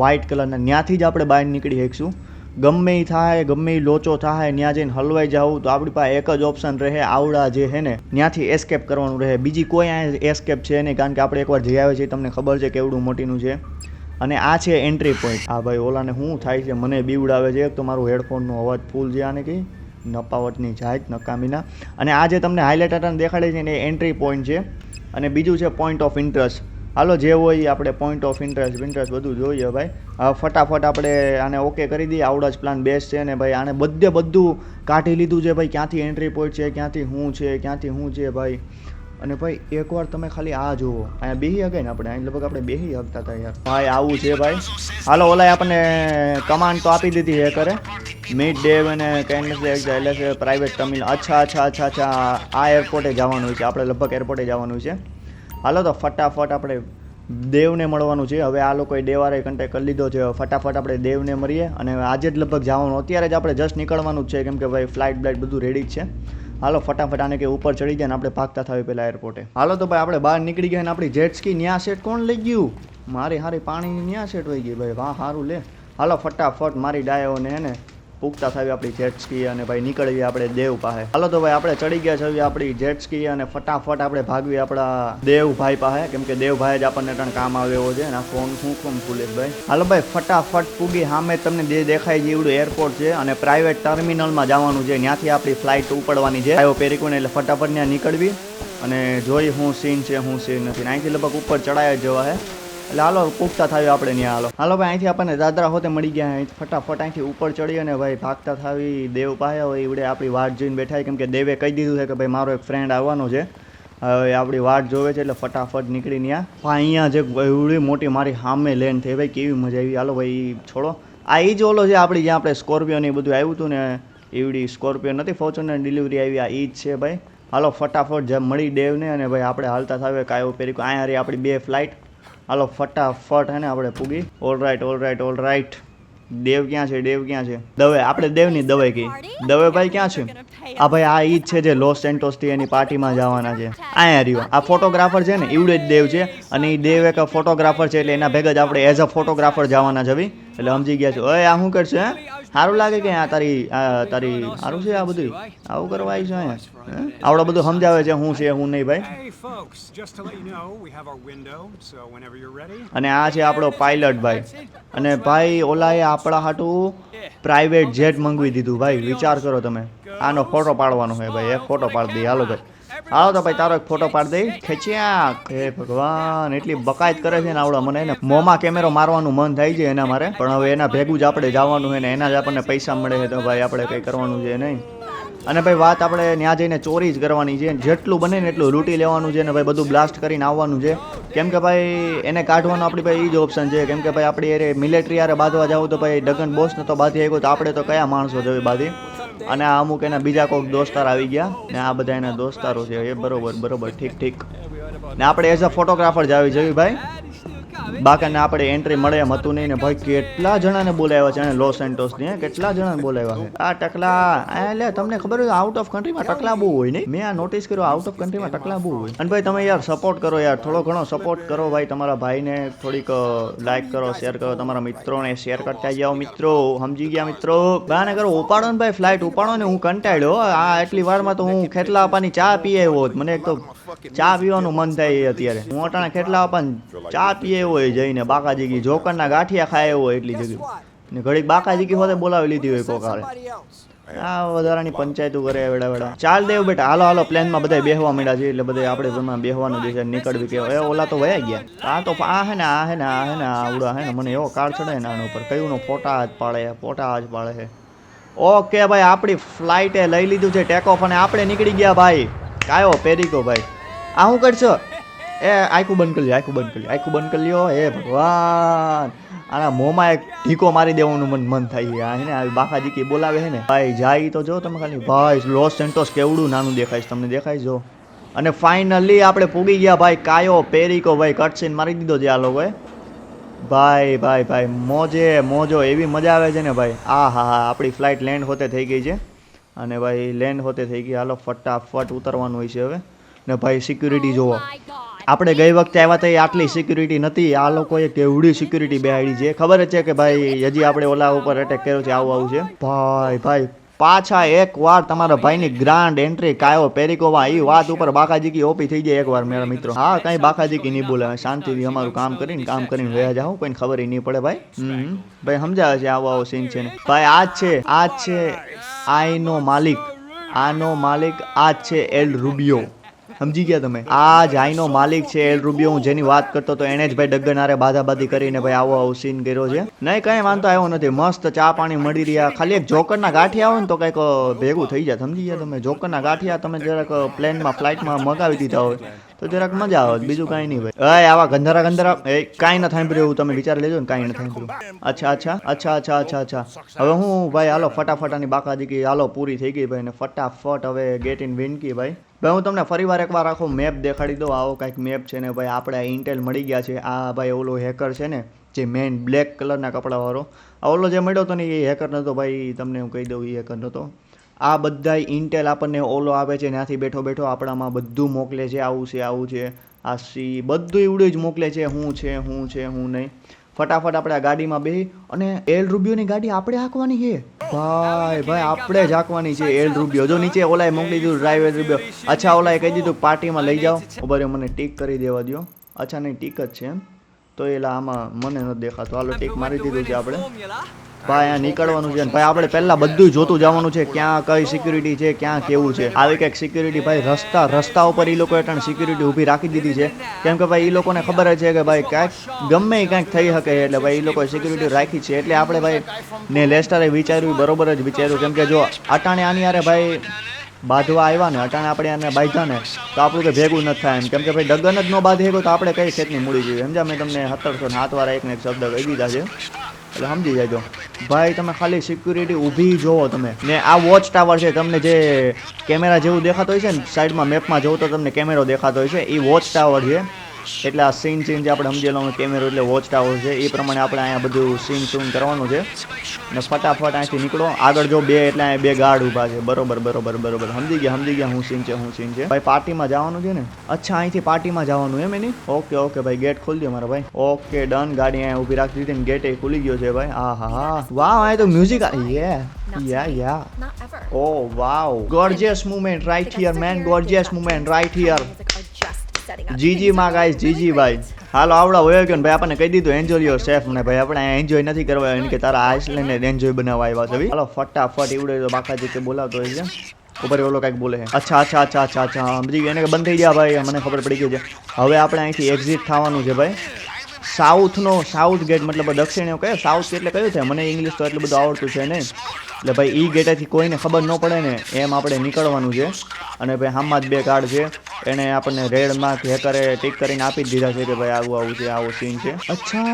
વ્હાઇટ કલરના. ત્યાંથી જ આપણે બહાર નીકળી શકીશું. ગમે એ થાય, ગમે એ લોચો થાય, ત્યાં જઈને હલવાઈ જાવું તો આપણી પાસે એક જ ઓપ્શન રહે. આવડા જે છે ને ત્યાંથી એસ્કેપ કરવાનું રહે. બીજી કોઈ એસ્કેપ છે નહીં, કારણ કે આપણે એકવાર જઈ આવે છે તમને ખબર છે કેવડું મોટીનું છે. અને આ છે એન્ટ્રી પોઈન્ટ. હા ભાઈ ઓલાને શું થાય છે મને બીવડાવે છે. એક તો મારું હેડફોનનો અવાજ ફૂલ છે આને કંઈ નપાવટની જાત નકામીના. અને આ જે તમને હાઇલાઇટર દેખાડે છે ને એ એન્ટ્રી પોઈન્ટ છે. અને બીજું છે પોઈન્ટ ઓફ ઇન્ટરેસ્ટ. હાલો જે હોય આપણે પોઈન્ટ ઓફ ઇન્ટરેસ્ટ બધું જોઈએ ભાઈ. ફટાફટ આપણે આને ઓકે કરી દઈએ. આવડા જ પ્લાન બેસ્ટ છે ને ભાઈ. આને બધું કાઢી લીધું છે ભાઈ. ક્યાંથી એન્ટ્રી પોઈન્ટ છે, ક્યાંથી શું છે ભાઈ. અને ભાઈ એકવાર તમે ખાલી આ જુઓ. અહીંયા બેહી હગાય ને આપણે લગભગ આપણે બેહી હકતા હતા યાર. ભાઈ આવું છે ભાઈ. હાલો ઓલાએ આપણને કમાન્ડ તો આપી દીધી હે કરે મીટ ડેવ અને એટલે પ્રાઇવેટ ટર્મિનલ. અચ્છા આ એરપોર્ટે જવાનું છે આપણે. લગભગ એરપોર્ટે જવાનું છે. હાલો તો ફટાફટ આપણે દેવને મળવાનું છે. હવે આ લોકોએ દેવારે કન્ટેક્ટ કરી લીધો છે. ફટાફટ આપણે દેવને મળીએ. અને આજે જ લગભગ જવાનું. અત્યારે જ આપણે જસ્ટ નીકળવાનું જ છે કેમ કે ભાઈ ફ્લાઇટ બધું રેડી જ છે. હાલો ફટાફટ આને કે ઉપર ચડી જાય ને આપણે ભાગતા થવી પહેલાં એરપોર્ટે. હાલો તો ભાઈ આપણે બહાર નીકળી ગયા ને આપણી જેટ સ્કી ન્યા સેટ કોણ લઈ ગયું? મારી હારી પાણીની ન્યા સેટ હોઈ ગઈ ભાઈ. વાહ સારું લે. હાલો ફટાફટ મારી ડાયોને હે ને પૂગતા થાવી આપણી જેટ સ્કી અને ભાઈ નીકળીએ આપણે દેવ પાસે. હાલો તો ભાઈ આપણે ચડી ગયા છે આપણી જેટ સ્કી અને ફટાફટ આપણે ભાગવી આપણા દેવભાઈ પાસે કેમ કે દેવભાઈ જ આપણને ત્રણ કામ આવે એવો છે. અને ફોન શું ફૂલે ભાઈ. હાલો ભાઈ ફટાફટ પૂગી સામે તમને દેખાય છે એવડું એરપોર્ટ છે અને પ્રાઇવેટ ટર્મિનલમાં જવાનું છે. ત્યાંથી આપણી ફ્લાઇટ ઉપડવાની છે. આવ્યો પેરીકોને એટલે ફટાફટ ત્યાં નીકળવી અને જોઈ શું સીન છે શું સીન નથી. અહીંથી લગભગ ઉપર ચડાયા જવા હે એટલે હાલો પૂગતા થાવી આપણે ત્યાં. હાલો ભાઈ અહીંથી આપણને દાદરા હોતે મળી ગયા. ફટાફટ અહીંથી ઉપર ચડી અને ભાઈ ભાગતા થાવી દેવ પાસે. હોય એવડે આપણી વાટ જોઈને બેઠા કેમ કે દેવે કહી દીધું છે કે ભાઈ મારો એક ફ્રેન્ડ આવવાનો છે. હવે આપણી વાટ જોવે છે એટલે ફટાફટ નીકળી ત્યાં. અહીંયા જે એવડી મોટી મારી સામે લેન થઈ ભાઈ કેવી મજા આવી. હાલો ભાઈ છોડો. આ એ જ ઓલો છે આપણી જ્યાં આપણે સ્કોર્પિયો ને બધું આવ્યું હતું ને એવડી સ્કોર્પિયો નથી ફોર્ચ્યુનર ડિલિવરી આવી. આ એ જ છે ભાઈ. હાલો ફટાફટ જેમ મળી દેવને અને ભાઈ આપણે હાલતા થાવે કાયો પેરી અહીંયા રહી આપણી બે ફ્લાઇટ. હાલો ફટાફટ હે ને આપણે પૂગી. All right. દેવ ક્યાં છે દવે આપણે દેવની દવે કહી. દવે ભાઈ ક્યાં છે? આ ભાઈ આ ઈ જ છે જે લોસ સેન્ટોસથી એની પાર્ટીમાં જવાના છે. અહીંયા રહ્યો આ ફોટોગ્રાફર છે ને એવડે જ દેવ છે. અને એ દેવ એક ફોટોગ્રાફર છે એટલે એના ભેગા જ આપણે એઝ અ ફોટોગ્રાફર જવાના છે. એટલે સમજી ગયા છો. ઓય આ શું કરશે? સારું લાગે કે આ તારી સારું છે આ બધું આવું કરવા આવી છે અહીંયા. આવડો બધું સમજાવે છે શું છે શું નહીં ભાઈ. અને આ છે આપણો પાયલટ ભાઈ. અને ભાઈ ઓલાએ આપણા હાટું પ્રાઇવેટ જેટ મંગવી દીધું ભાઈ. વિચાર કરો તમે. આનો ફોટો પાડવાનો હોય ભાઈ. એક ફોટો પાડી દઈએ. હાલો ભાઈ હાલો તો ભાઈ તારો એક ફોટો પાડી દઈ. ખેંચ્યા હે ભગવાન એટલી બકાયત કરે છે ને આવડા. મને એને મોંમાં કેમેરો મારવાનું મન થાય છે એના મારે. પણ હવે એના ભેગું જ આપણે જવાનું હોય ને એના જ આપણને પૈસા મળે છે તો ભાઈ આપણે કંઈ કરવાનું છે નહીં. અને ભાઈ વાત આપણે ત્યાં જઈને ચોરી જ કરવાની છે. જેટલું બને ને એટલું લૂંટી લેવાનું છે ને ભાઈ બધું બ્લાસ્ટ કરીને આવવાનું છે. કેમ કે ભાઈ એને કાઢવાનો આપણી ભાઈ એ જ ઓપ્શન છે. કેમ કે ભાઈ આપણી અરે મિલિટરી યારે બાંધવા જાવ તો ભાઈ ડગન બોસને તો બાંધી આવ્યો તો આપણે તો કયા માણસો જોઈ બાંધી. અને આ અમુક એના બીજા કોઈક દોસ્તાર આવી ગયા ને આ બધા એના દોસ્તારો છે. એ બરોબર ઠીક. ને આપણે એઝ અ ફોટોગ્રાફર જ આવી જવી ભાઈ. બાકીને આપણે એન્ટ્રી મળે એમ હતું નહીં ને ભાઈ. કેટલા જણાને બોલાવ્યા છે એને લોસ સેન્ટોસની. કેટલા જણાને બોલાવ્યા છે. આ ટકલા એટલે તમને ખબર હોય આઉટ ઓફ કન્ટ્રીમાં ટકલા બહુ હોય નહીં. મેં આ નોટિસ કર્યું આઉટ ઓફ કન્ટ્રીમાં ટકલા બહુ હોય. અને ભાઈ તમે યાર સપોર્ટ કરો યાર. થોડો ઘણો સપોર્ટ કરો ભાઈ. તમારા ભાઈને થોડીક લાઈક કરો શેર કરો. તમારા મિત્રોને શેર કરતા જાઓ મિત્રો. સમજી ગયા મિત્રો? બાને કરો ઉપાડો ને ભાઈ ફ્લાઇટ ઉપાડો ને. હું કંટાળ્યો આ એટલી વારમાં તો હું ખેતલા અપાની ચા પી આવ્યો. મને એક તો ચા પીવાનું મન થાય અત્યારે. હું અટાણે ખેતલા અપાની ચા પી આવ્યો હોય જઈને. બાકાજીકી જોકરના ગાંઠિયા ખાય હોય એટલી જગ્યા ને ઘડીક બાકાજીકી હોતે બોલાવી લીધી હોય કોકારે. આ વધારાની પંચાયતો કરે વેડા. ચાલ દેવ બેટા હાલો પ્લેનમાં બધા બેહવા માંડ્યા છે એટલે બધા આપણે એમાં બેહવાનું છે નીકળવી કે ઓલા તો વયા ગયા. આ તો આ હે ને આવડા હે ને મને એવો કાર ચડે ને આના ઉપર કયું નો ફોટા જ પાડે છે. ઓકે ભાઈ આપણી ફ્લાઇટે લઈ લીધું છે ટેક ઓફ અને આપણે નીકળી ગયા ભાઈ. કાયો પેરીકો ભાઈ આ શું કરશો? એ આખું બંધ કરી લ્યો. હે ભગવાન આના મોંમાં એક ઢીકો મારી દેવાનું મન થાય છે. હે ને બાકાજીકી બોલાવે છે ને ભાઈ. જાય તો જો તમે ખાલી ભાઈ. લોસ સેન્ટોસ કેવડું નાનું દેખાય છે તમને દેખાય જો. અને ફાઇનલી આપણે પૂગી ગયા ભાઈ. કાયો પેરીકો ભાઈ કટસીન મારી દીધો છે આ લોકોએ ભાઈ. મોજો એવી મજા આવે છે ને ભાઈ. હા આપણી ફ્લાઇટ લેન્ડ હોતે થઈ ગઈ છે. અને ભાઈ લેન્ડ હોતે થઈ ગઈ. હાલો ફટાફટ ઉતરવાનું હોય છે હવે. ને ભાઈ સિક્યુરિટી જોવો. આપણે ગઈ વખતે આવ્યા હતા આટલી સિક્યુરિટી નથી. આ લોકોએ કેવડી સિક્યુરિટી બેહાડી છે. ખબર જ છે કે ભાઈ હજી આપણે ઓલા ઉપર એટેક કર્યો છે આવું છે ભાઈ. પાછા એકવાર તમારા ભાઈની ગ્રાન્ડ એન્ટ્રી કાયો પેરિકોવા એ વાત ઉપર બાકાજીકી ઓપી થઈ જાય એકવાર મારા મિત્રો. હા કઈ બાકાજીકી નહીં બોલે, શાંતિથી અમારું કામ કરીને વયા જાઓ, કોઈને ખબર નહીં પડે ભાઈ. ભાઈ સમજાવે છે આવો સીન છે ને ભાઈ. આ છે આનો માલિક આ છે એલ રૂબિયો. સમજી ગયા તમે? આ જ આઈનો માલિક છે એલ રૂબિયો. હું જેની વાત કરતો તો એને જ ભાઈ ડગ્ગનારે બાધાબાધી કરીને ભાઈ આવો સીન કર્યો છે. નહીં કઈ વાંધો આવ્યો નથી, મસ્ત ચા પાણી મળી રહ્યા. ખાલી એક જોકરના ગાંઠિયા આવે ને તો કંઈક ભેગું થઈ જાય. સમજી ગયા તમે? જોકરના ગાંઠિયા તમે જરાક પ્લેનમાં ફ્લાઇટમાં મગાવી દીધા હોય તો જરાક મજા આવે, બીજું કાંઈ નહીં ભાઈ. આવા ગંધારા કાંઈ ન સાંભળ્યું એવું તમે વિચાર લેજો ને, કાંઈ ન સાંભળ્યું. અચ્છા. હવે હું ભાઈ હાલો ફટાફટાની બાકાજીકી હાલો પૂરી થઈ ગઈ ભાઈ ને ફટાફટ હવે ગેટ ઇન વિન કી ભાઈ. ભાઈ હું તમને ફરી એકવાર આખો મેપ દેખાડી દઉં. આવો કંઈક મેપ છે ને ભાઈ. આપણે ઇન્ટેલ મળી ગયા છે. આ ભાઈ ઓલો હેકર છે ને જે મેઇન બ્લેક કલરના કપડાવાળો, ઓલો જે મળ્યો હતો ને એ હેકર નહોતો ભાઈ. તમને હું કહી દઉં એ હેકર નહોતો. આ બધા ઇન્ટેલ આપણને ઓલો આવે છે ત્યાંથી બેઠો આપણામાં બધું મોકલે છે. આવું છે આ સી બધું એવડું જ મોકલે છે. હું નહીં. ફટાફટ આપણે આ ગાડીમાં બેસી અને એલ રૂબિયોની ગાડી આપણે હાંકવાની છે ભાઈ આપણે જ હાંકવાની છે એલ રૂબિયો. જો નીચે ઓલાએ મોકલી દીધું ડ્રાઈવ એલ રૂબિયો. અચ્છા ઓલાએ કહી દીધું પાર્ટીમાં લઈ જાઓ. ઉભા મને ટીક કરી દેવા દો. અચ્છા નહીં ટીક જ છે એમ તો એલા આમાં મને નથી દેખાતું. હાલો ટીક મારી દીધું છે આપણે ભાઈ. આ નીકળવાનું છે ભાઈ. આપણે પહેલા બધું જોતું જવાનું છે ક્યાં કઈ સિક્યુરિટી છે, ક્યાં કેવું છે. આવી કંઈક સિક્યુરિટી ભાઈ રસ્તા ઉપર એ લોકો એટલે સિક્યુરિટી ઊભી રાખી દીધી છે. કેમ કે ભાઈ એ લોકોને ખબર છે કે ભાઈ કાંઈક ગમે કાંઈક થઈ શકે એટલે ભાઈ એ લોકોએ સિક્યુરિટી રાખી છે. એટલે આપણે ભાઈ ને લેસ્ટરે વિચાર્યું બરોબર જ વિચાર્યું. કેમ કે જો અટાણે આની યારે ભાઈ બાંધવા આવ્યા ને અટાણે આપણે આને બાંધ્યા ને તો આપણું કંઈ ભેગું નથી થાય એમ. કેમ કે ભાઈ ડગન જ ન બાંધી શકો તો આપણે કઈ ખેતની મૂડી જોઈએ. સમજા? મેં તમને 1707 વાર એક શબ્દ કહી દીધા છે એટલે સમજી જાજો ભાઈ. તમે ખાલી સિક્યુરિટી ઊભી જોવો તમે ને. આ વોચ ટાવર છે. તમને જે કેમેરા જેવું દેખાતો હોય છે ને સાઈડમાં મેપમાં જોવો તો તમને કેમેરો દેખાતો હોય છે, એ વોચ ટાવર છે. એટલે આ સીન જે આપણે સમજેલો કેમેરો એટલે વોચ ટાવર છે. એ પ્રમાણે આપણે અહીંયા બધું સીન કરવાનું છે ને ફટાફટ અહીંથી નીકળો. આગળ જો બે એટલે અહીંયા બે ગાર્ડ ઊભા છે. બરોબર સમજી ગયા હું સીન છે ભાઈ. પાર્ટીમાં જવાનું છે ને? અચ્છા અહીંથી પાર્ટીમાં જવાનું એમ એની? ઓકે ભાઈ ગેટ ખોલી દો મારા ભાઈ. Okay done. ગાડી અહીંયા ઊભી રાખી દીધી ને ગેટ એ ખુલી ગયો છે ભાઈ. હા વાહ આ તો મ્યુઝિક યા ઓ wow gorgeous moment right here man. Gorgeous moment right here. GG માં ગાઈસ જીજી ભાઈ. હાલો આવડા હોય ગયો ને ભાઈ. આપણને કહી દીધું એન્જોય યોર સેફ ને ભાઈ. આપણે એન્જોય નથી કરવા એને કે તારા આઈસલેન્ડ એન્જોય બનાવવા આવ્યા છે. હાલો ફટાફટ એવડે તો બાકાજી કે બોલાવતો હોય છે. ઉપર ઓલો કંઈક બોલે છે. અચ્છા સમજી ગયા એને કે બંધ થઈ ગયા ભાઈ. મને ખબર પડી ગઈ છે. હવે આપણે અહીંથી એક્ઝિટ થવાનું છે ભાઈ. સાઉથ ગેટ મતલબ દક્ષિણ કયો સાઉથ એટલે કયું છે? મને ઇંગ્લિશ તો એટલું બધું આવડતું છે નહીં એટલે ભાઈ ઈ ગેટેથી કોઈને ખબર ન પડે ને એમ આપણે નીકળવાનું છે. અને ભાઈ હામાં જ બે કાર્ડ છે એને આપણને રેડમાં હેકરે ટીક કરીને આપી જ દીધા છે કે ભાઈ આવું છે આવો સીન છે. અચ્છા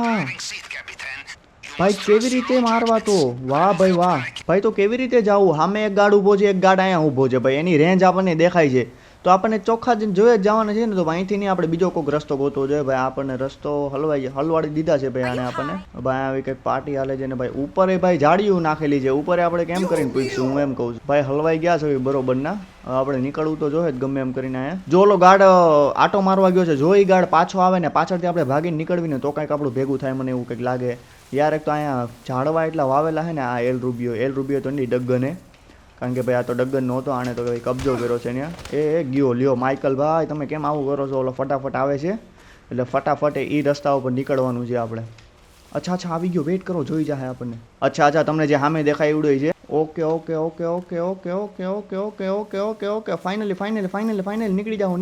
ભાઈ કેવી રીતે મારવા તો? વાહ ભાઈ વાહ ભાઈ. તો કેવી રીતે જવું? સામે એક ગાર્ડ ઊભો છે, એક ગાર્ડ અહીંયા ઊભો છે ભાઈ. એની રેન્જ આપણને દેખાય છે તો આપણને ચોખ્ખા જોઈએ જ જવાના છે ને. તો અહીંથી નહીં આપણે બીજો કોઈક રસ્તો ગોતવો જોઈએ ભાઈ. આપણને રસ્તો હલવાડી દીધા છે ભાઈ આને આપણને. ભાઈ આવી કંઈક પાર્ટી હાલે છે ને ભાઈ. ઉપર ભાઈ જાળીઓ નાખેલી છે. ઉપર આપણે કેમ કરીને પૂછશું? હું એમ કહું છું ભાઈ હલવાઈ ગયા છે બરોબર ના. આપણે નીકળવું તો જોઈએ જ ગમે એમ કરીને. અહીંયા જો ઓલો ગાર્ડ આટો મારવા ગયો છે. જો એ ગાર્ડ પાછો આવે ને પાછળથી આપણે ભાગીને નીકળવીને તો કંઈક આપણું ભેગું થાય મને એવું કંઈક લાગે યાર. એક તો અહીંયા ઝાડવા એટલા વાવેલા છે ને આ એલ રૂબિયો તો નહીં ડગ્ગને. કારણ કે ભાઈ આ તો ડગ્ગન નહોતો, આણે તો કંઈ કબજો કર્યો છે ત્યાં. એ ગયો લ્યો માઇકલ ભાઈ તમે કેમ આવું કરો છો? ઓલો ફટાફટ આવે છે એટલે ફટાફટ એ રસ્તા ઉપર નીકળવાનું છે આપણે. અચ્છા આવી ગયો. વેઇટ કરો જોઈ જાય આપણને. અચ્છા તમને જે સામે દેખાય એવડું છે. ઓકે ફાઇનલી નીકળી જાઉં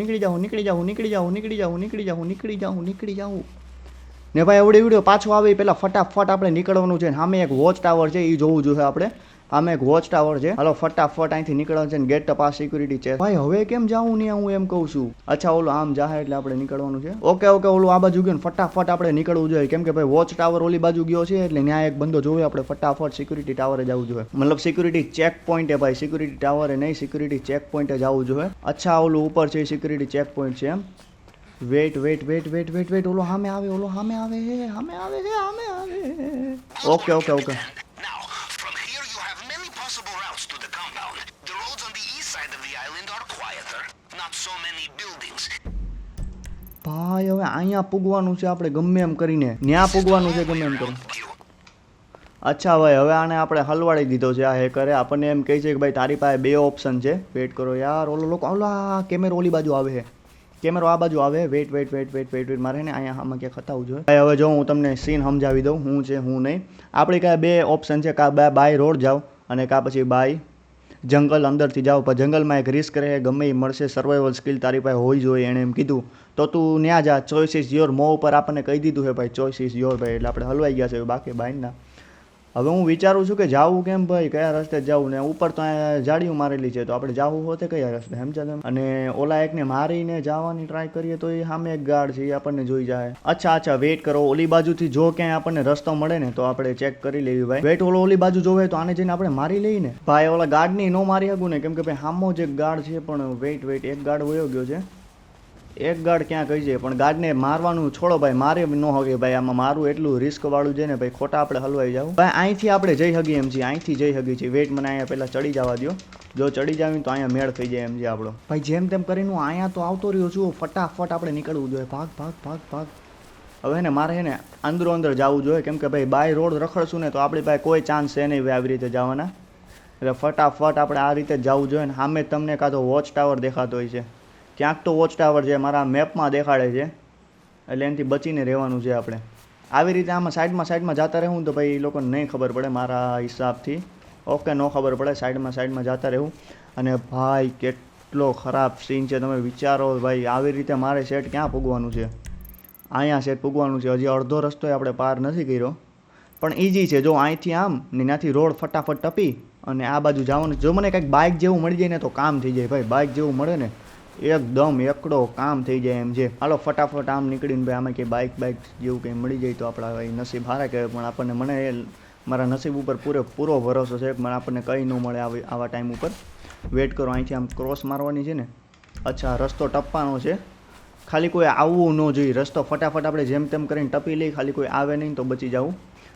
ને ભાઈ. એવડે વિડીયો પાછો આવે પેલા ફટાફટ આપણે નીકળવાનું છે. સામે એક વોચ ટાવર છે એ જોવું જોઈએ આપણે. આમે એક વોચ ટાવર છે. હાલો ફટાફટ અહીંથી નીકળવાનું છે ને ગેટ ટપાસ સિક્યુરિટી છે ભાઈ. હવે કેમ જાવું નહીં હું એમ કહું છું. અચ્છા ઓલું આમ જાહે એટલે આપણે નીકળવાનું છે. ઓકે ઓલું આ બાજુ ગયો ને ફટાફટ આપણે નીકળવું જોઈએ. કેમ કે ભાઈ વોચ ટાવર ઓલી બાજુ ગયો છે એટલે ત્યાં એક બંદો જોવે આપણે. ફટાફટ સિક્યુરિટી ટાવરે જવું જોઈએ. મતલબ સિક્યુરિટી ચેક પોઈન્ટે ભાઈ. સિક્યુરિટી ટાવરે નહીં સિક્યુરિટી ચેક પોઈન્ટે જવું જોઈએ. અચ્છા ઓલું ઉપર છે સિક્યુરિટી ચેક પોઈન્ટ છે એમ. વેટ ઓલો સામે આવે ઓકે ભાઈ. હવે અહીંયા પૂગવાનું છે આપણે ગમે એમ કરીને. ન્યા પૂગવાનું છે ગમે એમ કરીને. અચ્છા ભાઈ, હવે આને આપણે હલવાડી દીધો છે આ હેકરે. આપણને એમ કહે છે કે ભાઈ તારી પાસે 2 ઓપ્શન છે. વેઇટ કરો યાર, ઓલો લોકો ઓલા કેમેરો ઓલી બાજુ આવે છે, કેમેરો આ બાજુ આવે. Wait wait wait wait wait wait મારે ને અહીંયા આમાં ક્યાંક હતાવું જોઈએ ભાઈ. હવે જો હું તમને સીન સમજાવી દઉં હું છે હું નહીં. આપણી કાંઈ 2 ઓપ્શન છે, કાં બાય રોડ જાઓ અને કાં પછી બાય જંગલ અંદરથી જાઓ. પણ જંગલમાં એક રિસ્ક રહે, ગમે એ મળશે. સર્વાઈવલ સ્કિલ તારી પાસે હોવી જોઈએ, એણે એમ કીધું. તો તું ત્યાં જા, ચોઇસ ઇઝ યોર. મો ઉપર આપણને કહી દીધું છે ભાઈ ચોઇસ ઇઝ યોર ભાઈ. એટલે આપણે હલવાઈ ગયા છે બાકી બાયના. હવે હું વિચારું છું કે જાવું કેમ ભાઈ, કયા રસ્તે જવું. ને ઉપર તો અહીંયા જાડીઓ મારેલી છે, તો આપણે જાવું હોતે કયા રસ્તે સમજા તમે. અને ઓલા એકને મારીને જવાની ટ્રાય કરીએ તો એ સામે એક ગાર્ડ છે, એ આપણને જોઈ જાય. અચ્છા વેઇટ કરો, ઓલી બાજુથી જો ક્યાંય આપણને રસ્તો મળે ને તો આપણે ચેક કરી લેવી ભાઈ. વેઇટ, ઓલી બાજુ જોવે તો આને જઈને આપણે મારી લઈએ ને ભાઈ. ઓલા ગાર્ડની નો મારી શકું ને, કેમ કે ભાઈ સામો જ એક ગાર્ડ છે. પણ વેઇટ એક ગાર્ડ વયો ગયો છે. એક ગાર્ડ ક્યાં કહી છે, પણ ગાર્ડને મારવાનું છોડો ભાઈ. મારે ન હોગે ભાઈ, આમાં મારું એટલું રિસ્ક વાળું છે ને ભાઈ, ખોટા આપણે હલવાઈ જાવ ભાઈ. અહીંથી આપણે જઈ શકીએ એમ છીએ, અહીંથી જઈ શકીએ છીએ. વેઇટ, મને અહીંયા પહેલાં ચડી જવા દો. જો ચડી જાવી તો અહીંયા મેળ થઈ જાય એમ છે આપણો ભાઈ. જેમ તેમ કરીને હું અહીંયા તો આવતો રહ્યો છું. ફટાફટ આપણે નીકળવું જોઈએ. ભાગ ભાગ ભાગ ભાગ. હવે ને મારે ને અંદરો અંદર જવું જોઈએ, કેમ કે ભાઈ બાય રોડ રખડશું ને તો આપણી પાસે કોઈ ચાન્સ છે નહીં આવી રીતે જવાના. એટલે ફટાફટ આપણે આ રીતે જવું જોઈએ. ને સામે તમને કાં તો વોચ ટાવર દેખાતો હોય છે, ક્યાંક તો વોચ ટાવર છે, મારા મેપમાં દેખાડે છે. એટલે એનાથી બચીને રહેવાનું છે આપણે. આવી રીતે આમાં સાઈડમાં જતા રહેવું તો ભાઈ એ લોકોને નહીં ખબર પડે મારા હિસાબથી. ઓકે, ન ખબર પડે. સાઈડમાં જતા રહેવું. અને ભાઈ કેટલો ખરાબ સીન છે, તમે વિચારો ભાઈ. આવી રીતે મારે સેટ ક્યાં પૂગવાનું છે? અહીંયા સેટ પૂગવાનું છે. હજી અડધો રસ્તો આપણે પાર નથી કર્યો, પણ ઇઝી છે. જો અહીંથી આમ ને ત્યાંથી રોડ ફટાફટ ટપી અને આ બાજુ જવાનું. જો મને કંઈક બાઇક જેવું મળી જાય ને તો કામ થઈ જાય ભાઈ. બાઇક જેવું મળે ને એકદમ એકડો કામ થઈ જાય એમ છે. હાલો ફટાફટ આમ નીકળીને ભાઈ આમાં કંઈ બાઇક જેવું કંઈ મળી જાય તો આપણા ભાઈ નસીબ હારા કહેવાય. પણ આપણને મને મારા નસીબ ઉપર પૂરો ભરોસો છે કે મને આપણને કંઈ ન મળે આવા ટાઈમ ઉપર. વેઇટ કરો, અહીંથી આમ ક્રોસ મારવાની છે ને. અચ્છા, રસ્તો ટપવાનો છે, ખાલી કોઈ આવવું ન જોઈએ. રસ્તો ફટાફટ આપણે જેમ તેમ કરીને ટપી લઈ, ખાલી કોઈ આવે નહીં તો બચી જવું.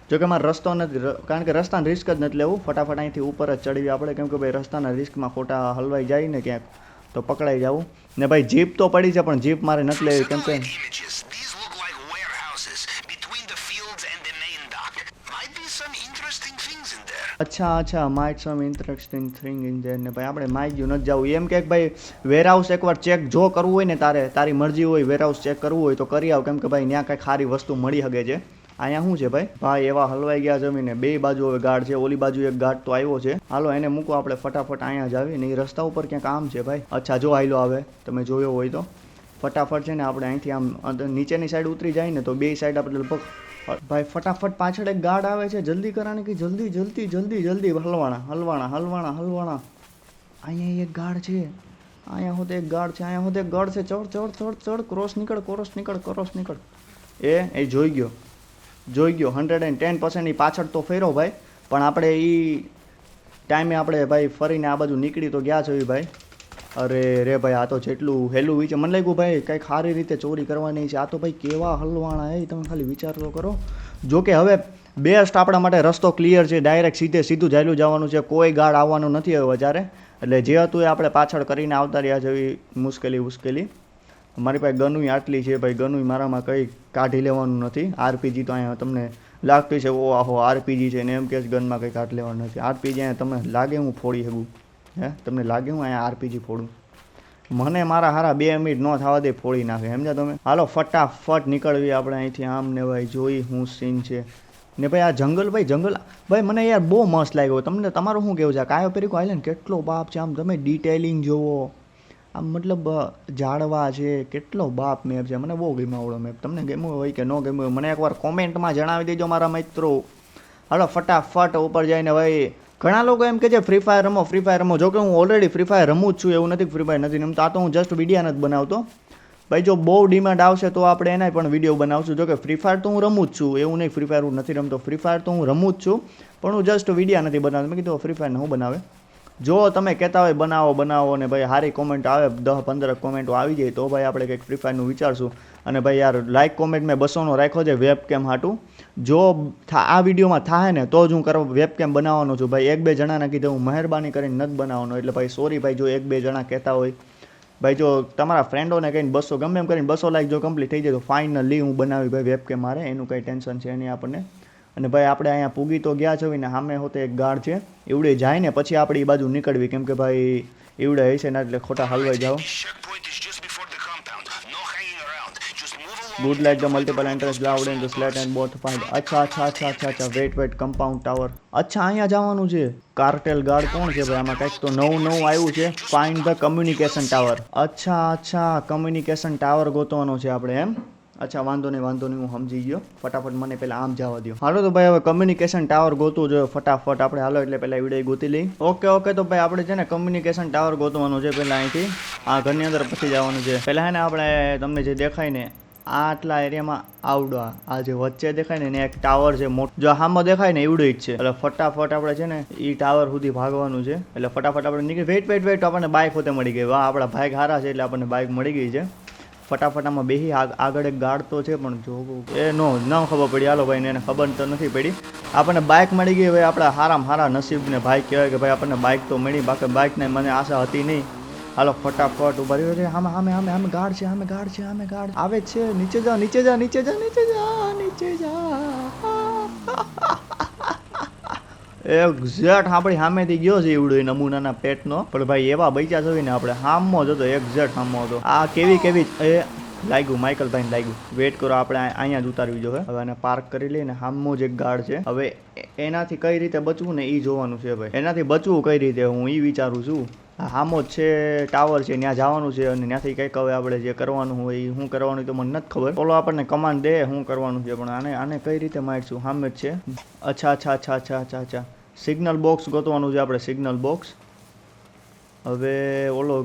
જોકે મારે રસ્તો નથી, કારણ કે રસ્તાના રિસ્ક જ નથી લેવું. ફટાફટ અહીંથી ઉપર જ ચડવી આપણે, કેમ કે ભાઈ રસ્તાના રિસ્કમાં ખોટા હલવાઈ જાય ને ક્યાંક તો પકડાઈ જવું. ને ભાઈ જીપ તો પડી છે, પણ જીપ મારે નથી લેવી, કેમ કે અચ્છા might some interesting thing in there. ને ભાઈ આપણે માઈ ગયું નથી જવું. એમ કે ભાઈ વેરહાઉસ એકવાર ચેક જો કરવું હોય ને તારી મરજી હોય વેરહાઉસ ચેક કરવું હોય તો કરી આવ, કેમ કે ભાઈ ત્યાં કંઈક સારી વસ્તુ મળી શકે છે. અહીંયા શું છે ભાઈ એવા હલવાઈ ગયા જમીને. 2 બાજુ હવે ગાર્ડ છે, ઓલી બાજુ એક ગાર્ડ તો આવ્યો છે. હાલો એને મૂકો આપણે ફટાફટ. અહીંયા જ આવી ને એ રસ્તા ઉપર ક્યાંક આમ છે ભાઈ. અચ્છા જો હાલો આવે, તમે જોયો હોય તો ફટાફટ છે ને આપણે અહીંથી આમ નીચેની સાઈડ ઉતરી જાય ને તો 2 સાઈડ આપણે લગભગ ભાઈ ફટાફટ પાછળ એક ગાર્ડ આવે છે. જલ્દી કરાને કે જલ્દી હલવાણા. અહીંયા એક ગાર્ડ છે, અહીંયા હોતે એક ગાર્ડ છે, ચડ ક્રોસ નીકળ. એ જોઈ ગયો 110% પાછળ તો ફેરો ભાઈ. પણ આપણે એ ટાઈમે આપણે ભાઈ ફરીને આ બાજુ નીકળી તો ગયા છે ભાઈ. અરે રે ભાઈ, આ તો જેટલું હેલું વિચાર મને લાગ્યું ભાઈ કંઈક સારી રીતે ચોરી કરવાની છે. આ તો ભાઈ કેવા હલવાણા તમે ખાલી વિચાર તો કરો. જો કે હવે બેસ્ટ આપણા માટે રસ્તો ક્લિયર છે, ડાયરેક્ટ સીધું જાયલું જવાનું છે. કોઈ ગાર્ડ આવવાનું નથી હવે વધારે. એટલે જે હતું એ આપણે પાછળ કરીને આવતા રહ્યા છે. મુશ્કેલી મારી પાસે ગનુય આટલી છે ભાઈ. ગનુય મારામાં કંઈ કાઢી લેવાનું નથી. આરપીજી તો અહીંયા તમને લાગતું છે આહો આરપીજી છે ને એમ કે ગનમાં કંઈ કાઢી લેવાનું નથી. આરપીજી અહીંયા તમને લાગે હું ફોડી શકું? તમને લાગે હું અહીંયા આરપીજી ફોડું? મને મારા હારા 2 મિનિટ ન થવા દે ફોડી નાખે, સમજ્યા તમે. હાલો ફટાફટ નીકળવી આપણે અહીંથી. આમ ને ભાઈ જોઈ હું સીન છે ને ભાઈ. આ જંગલ ભાઈ મને યાર બહુ મસ્ત લાગ્યો. તમને તમારું શું કેવું છે? કાયોપેરિકો આઇલેન્ડ કેટલો બાપ છે આમ, તમે ડિટેલિંગ જોવો આમ, મતલબ ઝાડવા છે, કેટલો બાપ મેપ છે. મને બહુ ગમ્યો મેપ. તમને ગમ્યું હોય કે ન ગમ્યું હોય મને એકવાર કોમેન્ટમાં જણાવી દેજો મારા મિત્રો. હાલો ફટાફટ ઉપર જઈને ભાઈ. ઘણા લોકો એમ કે છે ફ્રી ફાયર રમો. જો કે હું ઓલરેડી ફ્રી ફાયર રમું જ છું, એવું નથી ફ્રી ફાયર નથી રમતો. આ તો હું જસ્ટ વિડીયો નથી બનાવતો ભાઈ. જો બહુ ડિમાન્ડ આવશે તો આપણે એના પણ વિડીયો બનાવશું. જો કે ફ્રી ફાયર તો હું રમું જ છું, એવું નહીં ફ્રી ફાયર હું નથી રમતો. ફ્રી ફાયર તો હું રમું જ છું, પણ હું જસ્ટ વિડીયો નથી બનાવતો. મેં કીધું ફ્રી ફાયર હું બનાવે. જો તમે કહેતા હોય બનાવો ને ભાઈ સારી કોમેન્ટ આવે, 10-15 કોમેન્ટો આવી જાય તો ભાઈ આપણે કંઈક ફ્રી ફાયરનું વિચારશું. અને ભાઈ યાર લાઇક કોમેન્ટ મેં 200નો રાખ્યો છે વેબકેમ હાટું. જો આ વિડીયોમાં થાય ને તો જ હું વેબકેમ બનાવવાનો છું ભાઈ. 1-2 જણાને કીધું હું મહેરબાની કરીને નથી બનાવવાનો. એટલે ભાઈ સોરી ભાઈ, જો 1-2 જણા કહેતા હોય ભાઈ. જો તમારા ફ્રેન્ડોને કહીને 200 ગમે એમ કરીને 200 લાઈક જો કમ્પ્લીટ થઈ જાય તો ફાઇનલી હું બનાવી ભાઈ વેબકેમ. મારે એનું કંઈ ટેન્શન છે નહીં આપણને. અને ભાઈ આપણે અહીંયા પૂગી તો ગયા છે ને સામે હોતે એક ગાર્ડ છે એવડે જાય ને પછી આપણે એ બાજુ નીકળવી કેમ કે ભાઈ એવડે હશે ને એટલે ખોટા હલવાઈ જાઓ. Good like the multiple entrance loud in the slat and both find. અચ્છા વેટ કમ્પાઉન્ડ ટાવર. અચ્છા અહીંયા જવાનું છે. કાર્ટેલ ગાર્ડ કોણ છે ભાઈ આમાં કંઈક તો નવું આવ્યું છે. Find the communication tower. અચ્છા કમ્યુનિકેશન ટાવર ગોતવાનો છે આપણે એમ. અચ્છા વાંધો નહીં હું સમજી ગયો. ફટાફટ મને પહેલા આમ જવા દો. હાલો તો ભાઈ હવે કમ્યુનિકેશન ટાવર ગોતવું જોઈએ ફટાફટ આપણે. હાલો એટલે પહેલા વિડીયો ગોતી લઈ. ઓકે તો ભાઈ આપણે છે ને કમ્યુનિકેશન ટાવર ગોતવાનું છે પહેલા અહીંથી આ ઘરની અંદર પછી જવાનું છે. પહેલા હે ને આપણે તમને જે દેખાય ને આટલા એરિયામાં આવડો આ જે વચ્ચે દેખાય ને એક ટાવર છે મોટો જો હામાં દેખાય ને એવડો જ છે. એટલે ફટાફટ આપણે છે ને એ ટાવર સુધી ભાગવાનું છે. એટલે ફટાફટ આપણે નીકળી. વેટ આપણને બાઇક હોતે મળી ગઈ. વાહ આપણા બાઇક સારા છે એટલે આપણને બાઇક મળી ગઈ છે. ફટાફટ આમાં બેહી આગળ એક ગાર્ડ તો છે પણ જો એ ન ખબર પડી. હાલો ભાઈ એને ખબર તો નથી પડી. આપણને બાઇક મળી ગઈ. ભાઈ આપણા હારા નસીબને ભાઈ કહેવાય કે ભાઈ આપણને બાઇક તો મળી. બાકી બાઇકને મને આશા હતી નહીં. હાલો ફટાફટ ઉભા રહ્યો છે. સામે ગાર્ડ છે. સામે ગાર્ડ આવે છે. નીચે જા. એક્ઝેક્ટ આપણી સામેથી ગયો છે એવડો નમૂનાના પેટનો. પણ ભાઈ એવા બચ્યા છે ને આપણે સામો જ હતો. એક્ઝેક્ટ સામો હતો. આ કેવી એ લાગ્યું માઇકલભાઈને લાગ્યું. વેટ કરો આપણે અહીંયા જ ઉતારવી જોઈએ. હવે એને પાર્ક કરી લઈને સામો જ એક ગાર્ડ છે. હવે એનાથી કઈ રીતે બચવું ને એ જોવાનું છે ભાઈ. એનાથી બચવું કઈ રીતે હું એ વિચારું છું. સામો જ છે ટાવર છે ત્યાં જવાનું છે અને ત્યાંથી કંઈક હવે આપણે જે કરવાનું હોય એ શું કરવાનું તો મને નથી ખબર. ઓલો આપણને કમાન્ડ દે શું કરવાનું છે પણ આને કઈ રીતે મારશું. સામે જ છે. અચ્છા સિગ્નલ બોક્સ ગોતવાનું છે આપણે. સિગ્નલ બોક્સ હવે ઓલો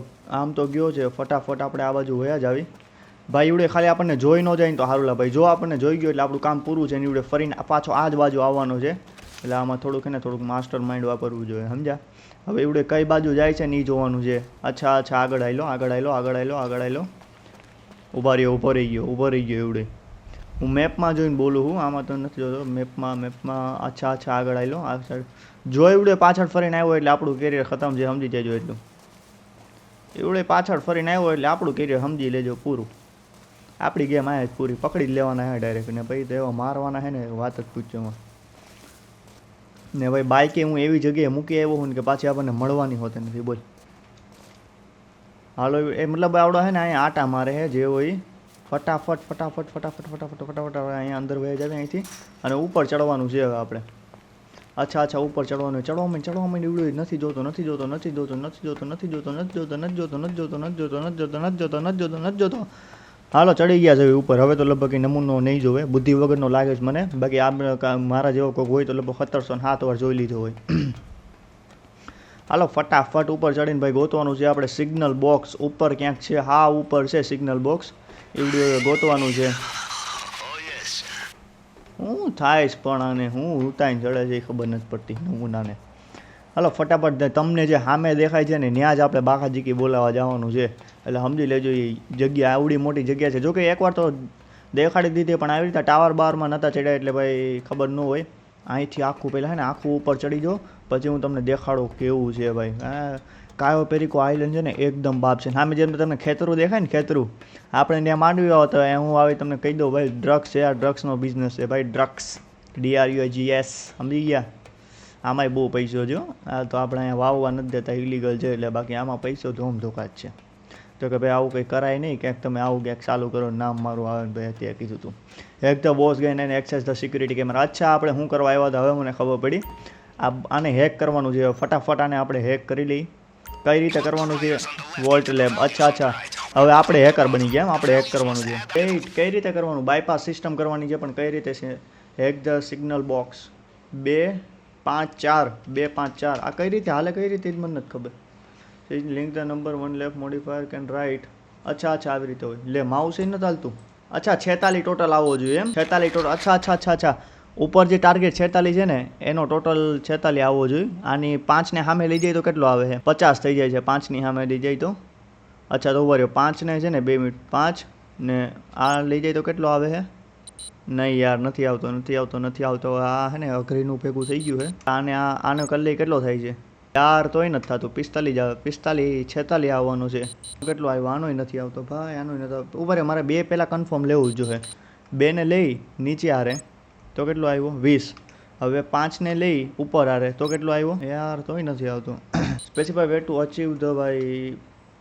આમ તો ગયો છે. ફટાફટ આપણે આ બાજુ વયા જ આવી. ભાઈ એવડે ખાલી આપણને જોઈ ન જાય ને તો સારું લા ભાઈ. જો આપણને જોઈ ગયો એટલે આપણું કામ પૂરું છે ને એવડે ફરીને પાછો આ જ બાજુ આવવાનો છે. એટલે આમાં થોડુંક માસ્ટર માઇન્ડ વાપરવું જોઈએ સમજ્યા. હવે એવડે કઈ બાજુ જાય છે ને એ જોવાનું છે. અચ્છા આગળ આવેલો. ઊભો રહી ગયો એવડે. હું મેપમાં જોઈને બોલું છું. આમાં તો નથી જોતો મેપમાં. અચ્છા આગળ આવેલો. આ સાઈડ જો એવડે પાછળ ફરીને આવ્યો એટલે આપણું કેરિયર ખતમ છે સમજી જજો. એટલું એવડે પાછળ ફરીને આવ્યો એટલે આપણું કેરિયર સમજી લેજો પૂરું. આપણી ગેમ આ જ પૂરી. પકડી જ લેવાના હે ડાયરેક્ટ ને પછી તો એવા મારવાના હે ને વાત જ પૂછ્યો ને ભાઈ. બાઇકે હું એવી જગ્યાએ મૂકી આવ્યો હું કે પાછી આપણને મળવાની હોતી નથી બોલ. હાલો એ મતલબ આવડો હે ને અહીંયા આટા મારે હે જે હોય ફટાફટ અહીંયા અંદર વહી જાય અહીંથી અને ઉપર ચડવાનું છે હવે આપણે. અચ્છા ઉપર ચડવાનું. ચડવા માંડ એવડું નથી જોતો. હાલો ચડી ગયા છે ઉપર. હવે તો લગભગ એ નમૂનો નહીં જોવે. બુદ્ધિ વગરનો લાગે છે મને. બાકી આ મારા જેવો કોઈક હોય તો લગભગ 1707 વાર જોઈ લીધો હોય. હાલો ફટાફટ ઉપર ચડીને ભાઈ ગોતવાનું છે આપણે સિગ્નલ બોક્સ. ઉપર ક્યાંક છે. હા ઉપર છે સિગ્નલ બોક્સ. એવડું ગોતવાનું છે. હું થાય પણ આને હું ઉતાઈને ચડે છે એ ખબર નથી પડતી નમૂનાને. હાલો ફટાફટ તમને જે સામે દેખાય છે ને ત્યાં જ આપણે બાકાજીકી બોલાવવા જવાનું છે. એટલે સમજી લેજો એ જગ્યા આવડી મોટી જગ્યા છે. જોકે એકવાર તો દેખાડી દીધી પણ આવી રીતે ટાવર બારમાં નહોતા ચડ્યા એટલે ભાઈ ખબર ન હોય. અહીંથી આખું પહેલાં હે ને આખું ઉપર ચડી જાઓ પછી હું તમને દેખાડું કેવું છે ભાઈ. હા કાયો પેરિકો આઇલેન્ડ છે ને એકદમ બાપ છે. સામે જેમ તમને ખેતરું દેખાય ને ખેતરું આપણે ત્યાં માંડવી આવો તો હું આવી તમને કહી દઉં ભાઈ ડ્રગ્સ છે. આ ડ્રગ્સનો બિઝનેસ છે ભાઈ. ડ્રગ્સ DRUGS સમજી ગયા. આમાંય બહુ પૈસો જો. આ તો આપણે અહીંયા વાવવા નથી દેતા ઇલીગલ છે એટલે બાકી આમાં પૈસો ધોમધોકા જ છે. તો કે ભાઈ આવું કંઈ કરાય નહીં. ક્યાંક તમે આવું ક્યાંક ચાલુ કરો નામ મારું આવે ને ભાઈ અત્યારે કીધું હતું. એક તો બોસ ગઈને એને એક્સેસ ધ સિક્યુરિટી કેમેરા. અચ્છા આપણે શું કરવા આવ્યા હતા હવે મને ખબર પડી. આને હેક કરવાનું છે. ફટાફટ આને આપણે હેક કરી લઈ. કઈ રીતે કરવાનું છે. Volt lab. અચ્છા હવે આપણે હેકર બની ગયા. આપણે હેક કરવાનું છે. કઈ રીતે કરવાનું. બાયપાસ સિસ્ટમ કરવાની છે પણ કઈ રીતે છે. હેક ધ સિગ્નલ બોક્સ 254 આ કઈ રીતે હાલે કઈ રીતે જ મને નથી ખબર. Link the number 1 left modifier can write. અચ્છા આવી રીતે હોય. લે માઉસ એ નથી ચાલતું. અચ્છા 46 ટોટલ આવવો જોઈએ એમ. 46 ટોટલ. અચ્છા ઉપર જે ટાર્ગેટ 46 છે ને એનો ટોટલ 46 આવવો જોઈએ. આની 5 ને સામે લઈ જાય તો કેટલો આવે છે. 50 થઈ જાય છે. 5 ની સામે લઈ જાય તો અચ્છા તો ઉભા રહ્યો. 5 ને છે ને 2 મિનિટ 5 ને આ લઈ જાય તો કેટલો આવે છે. નહીં યાર નથી આવતો. આ હે ને અઘરીનું ભેગું થઈ ગયું છે. આને કરી લઈ કેટલો થાય છે યાર. તોય નથી થતું. 45 આવે. 46 આવવાનું છે. કેટલો આવ્યો. આનોય નથી આવતો ભાઈ. આનોય નથી આવતો. ઉભા રહ્યો મારે 2 પહેલાં કન્ફર્મ લેવું જ જોઈએ. 2 ને લઈ નીચે હારે તો કેટલો આવ્યો 20. હવે 5 ને લઈ ઉપર હારે તો કેટલો આવ્યો યાર તોય નથી આવતું. Specify way to achieve the ભાઈ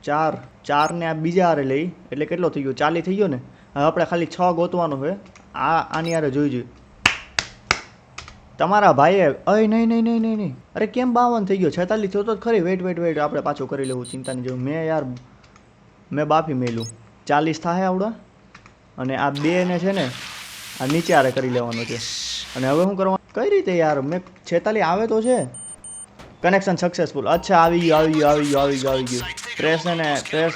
4 ને આ બીજા હારે લઈ એટલે કેટલો થઈ ગયો 40 થઈ ગયો ને. હવે આપણે ખાલી 6 ગોતવાનું છે. આની હારે જોઈજો તમારા ભાઈએ અય નહીં અરે કેમ 52 થઈ ગયો 46 થયો તો ખરી. વેઇટ આપણે પાછું કરી લેવું ચિંતાની જેવું. મેં બાફી મેલું 40 થાય આવડા અને આ 2 ને છે ને આ નીચે હારે કરી લેવાનું છે. અને હવે શું કરવાનું કઈ રીતે યાર મેં 46 આવે તો છે. Connection successful. અચ્છા આવી ગયું. પ્રેસ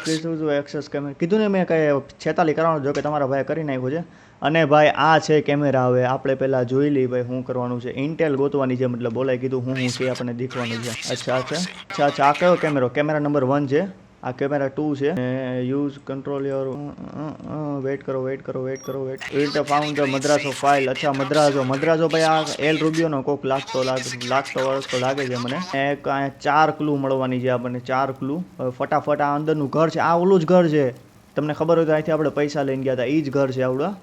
કીધું એક્સેસ કેમેરા કીધું ને મેં કઈ 46 કરવાનું જો કે તમારા ભાઈ કરી નાખ્યું છે. અને ભાઈ આ છે કેમેરા. હવે આપણે પહેલાં જોઈ લઈએ ભાઈ શું કરવાનું છે. ઇન્ટેલ ગોતવાની છે મતલબ બોલાય કીધું હું છે આપણને દેખવાનું છે. અચ્છા આ કયો કેમેરો કેમેરા નંબર 1 છે. આ કેમેરા 2 છે. યુઝ કંટ્રોલ યોર વેઇટ કરો ફાઉન્ડ ધ મદ્રાસો ફાઇલ. અચ્છા મદ્રાસો ભાઈ આ એલ રૂબિયોનો કોક લાગતો લાગે છે મને. એક 4 ક્લુ મળવાની છે આપણને 4 ક્લુ. ફટાફટ આ અંદરનું ઘર છે. આ ઓલું જ ઘર છે તમને ખબર હોય તો અહીંથી આપણે પૈસા લઈને ગયા હતા એ જ ઘર છે આવડા.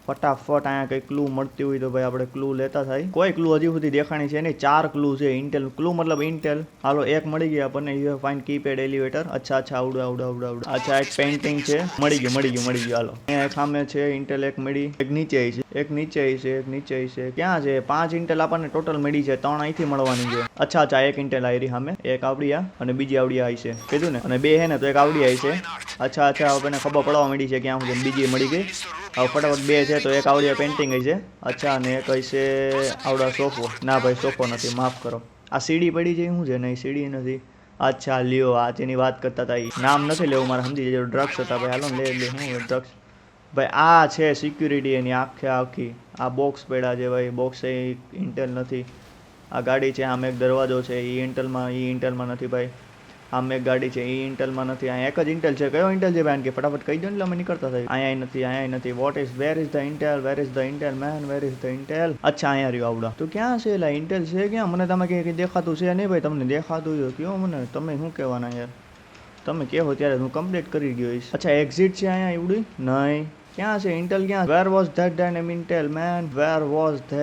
ફટાફટ અહીંયા કંઈ ક્લુ મળતી હોય તો ભાઈ આપણે ક્લુ લેતા થાય. કોઈ ક્લુ હજી સુધી દેખાણી છે નહીં. 4 ક્લુ છે. ઇન્ટેલ ક્લુ મતલબ ઇન્ટેલ. હાલો એક મળી ગયા આપણને. You fine keypad elevator. અચ્છા આવડું. અચ્છા એક પેઇન્ટિંગ છે. મળી ગયું હાલો. અહીંયા એક સામે છે ઇન્ટેલ એક મળી. એક નીચે છે. ક્યાં છે 5 ઇન્ટેલ આપણને ટોટલ મળી છે. 3 અહીંથી મળવાની છે. અચ્છા એક ઇન્ટેલ આયરી સામે. એક આવડી આ અને બીજી આવડી આવી છે કીધું ને. અને 2 હે ને તો એક આવડી આવી છે. અચ્છા આપણને ખબર પડવા મળી છે ક્યાં સુધી બીજી મળી ગઈ. હવે ફટાફટ 2 છે તો એક આવડી પેઇન્ટિંગ છે. અચ્છા અને એક છે આવડા સોફો. ના ભાઈ સોફો નથી માફ કરો. આ સીડી પડી છે શું છે નહીં સીડી નથી. અચ્છા લ્યો આ જેની વાત કરતા હતા એ નામ નથી લેવું મારે સમજી જજો. ડ્રગ્સ હતા ભાઈ હાલો લે શું ડ્રગ્સ ભાઈ. આ છે સિક્યુરિટી એની આખી. આ બોક્સ પડ્યા છે ભાઈ. બોક્સ એ ઇન્ટેલ નથી. આ ગાડી છે આમ એક દરવાજો છે એ ઇન્ટેલમાં નથી ભાઈ. આમ એક ગાડી છે એ ઇન્ટેલમાં નથી. અહીંયા એક જ ઇન્ટેલ છે. કયો ઇન્ટેલ છે ભાઈ કે ફટાફટ કહી દો ને એટલે અમે નીકળતા થાય. અહીંયા નથી. Where is the intel man where is the Intel. અચ્છા અહીંયા રહ્યો આવડા. તો ક્યાં છે એટલે ઇન્ટેલ છે ક્યાં મને તમે કંઈ દેખાતું છે નહીં ભાઈ. તમને દેખાતું હોય કયો મને તમે શું કહેવાના યાર. તમે કહો ત્યારે હું કમ્પ્લીટ કરી ગયો હોઈશ. અચ્છા એક્ઝિટ છે અહીંયા એવડી નહીં. ક્યાં છે ઇન્ટેલ ક્યાં. વેર વોઝ ધેટ ડાયનેમ Intel man where was the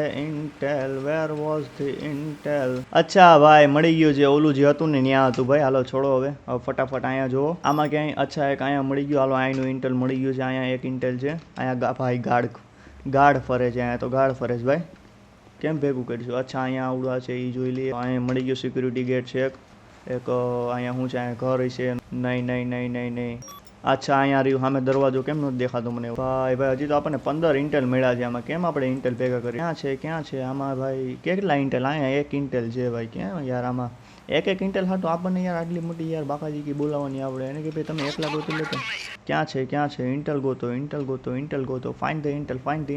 Intel. અચ્છા ભાઈ મળી ગયું છે. ઓલું જે હતું ને ત્યાં હતું ભાઈ. હાલો છોડો હવે ફટાફટ અહીંયા જુઓ આમાં ક્યાંય. અચ્છા એક અહીંયા મળી ગયું. હાલો અહીંનું ઇન્ટેલ મળી ગયું છે. અહીંયા એક ઇન્ટેલ છે. અહીંયા ભાઈ ગાર્ડ ફરે છે. અહીંયા તો ગાર્ડ ફરે છે ભાઈ. કેમ ભેગું કરીશું. અચ્છા અહીંયા આવડા છે એ જોઈ લઈએ. અહીંયા મળી ગયું સિક્યુરિટી ગેટ છે એક અહીંયા શું છે અહીંયા ઘર છે. નહીં. અચ્છા અહીંયા રહ્યું સામે દરવાજો. કેમ નથી દેખાતો મને ભાઈ હજી તો આપણને 15 ઇન્ટેલ મળ્યા છે. આમાં કેમ આપણે ઇન્ટેલ ભેગા કરીએ. ક્યાં છે આમાં ભાઈ કેટલા ઇન્ટેલ. અહીંયા એક ઇન્ટેલ છે ભાઈ. ક્યાં યાર આમાં એક ઇન્ટેલ હાટું આપણને યાર આટલી મોટી યાર બાકાજી કી બોલાવવાની આવડે એને કે ભાઈ તમે એકલા ગોતી લેતો. ક્યાં છે ઇન્ટેલ ગોતો. ફાઇન્ડ ધ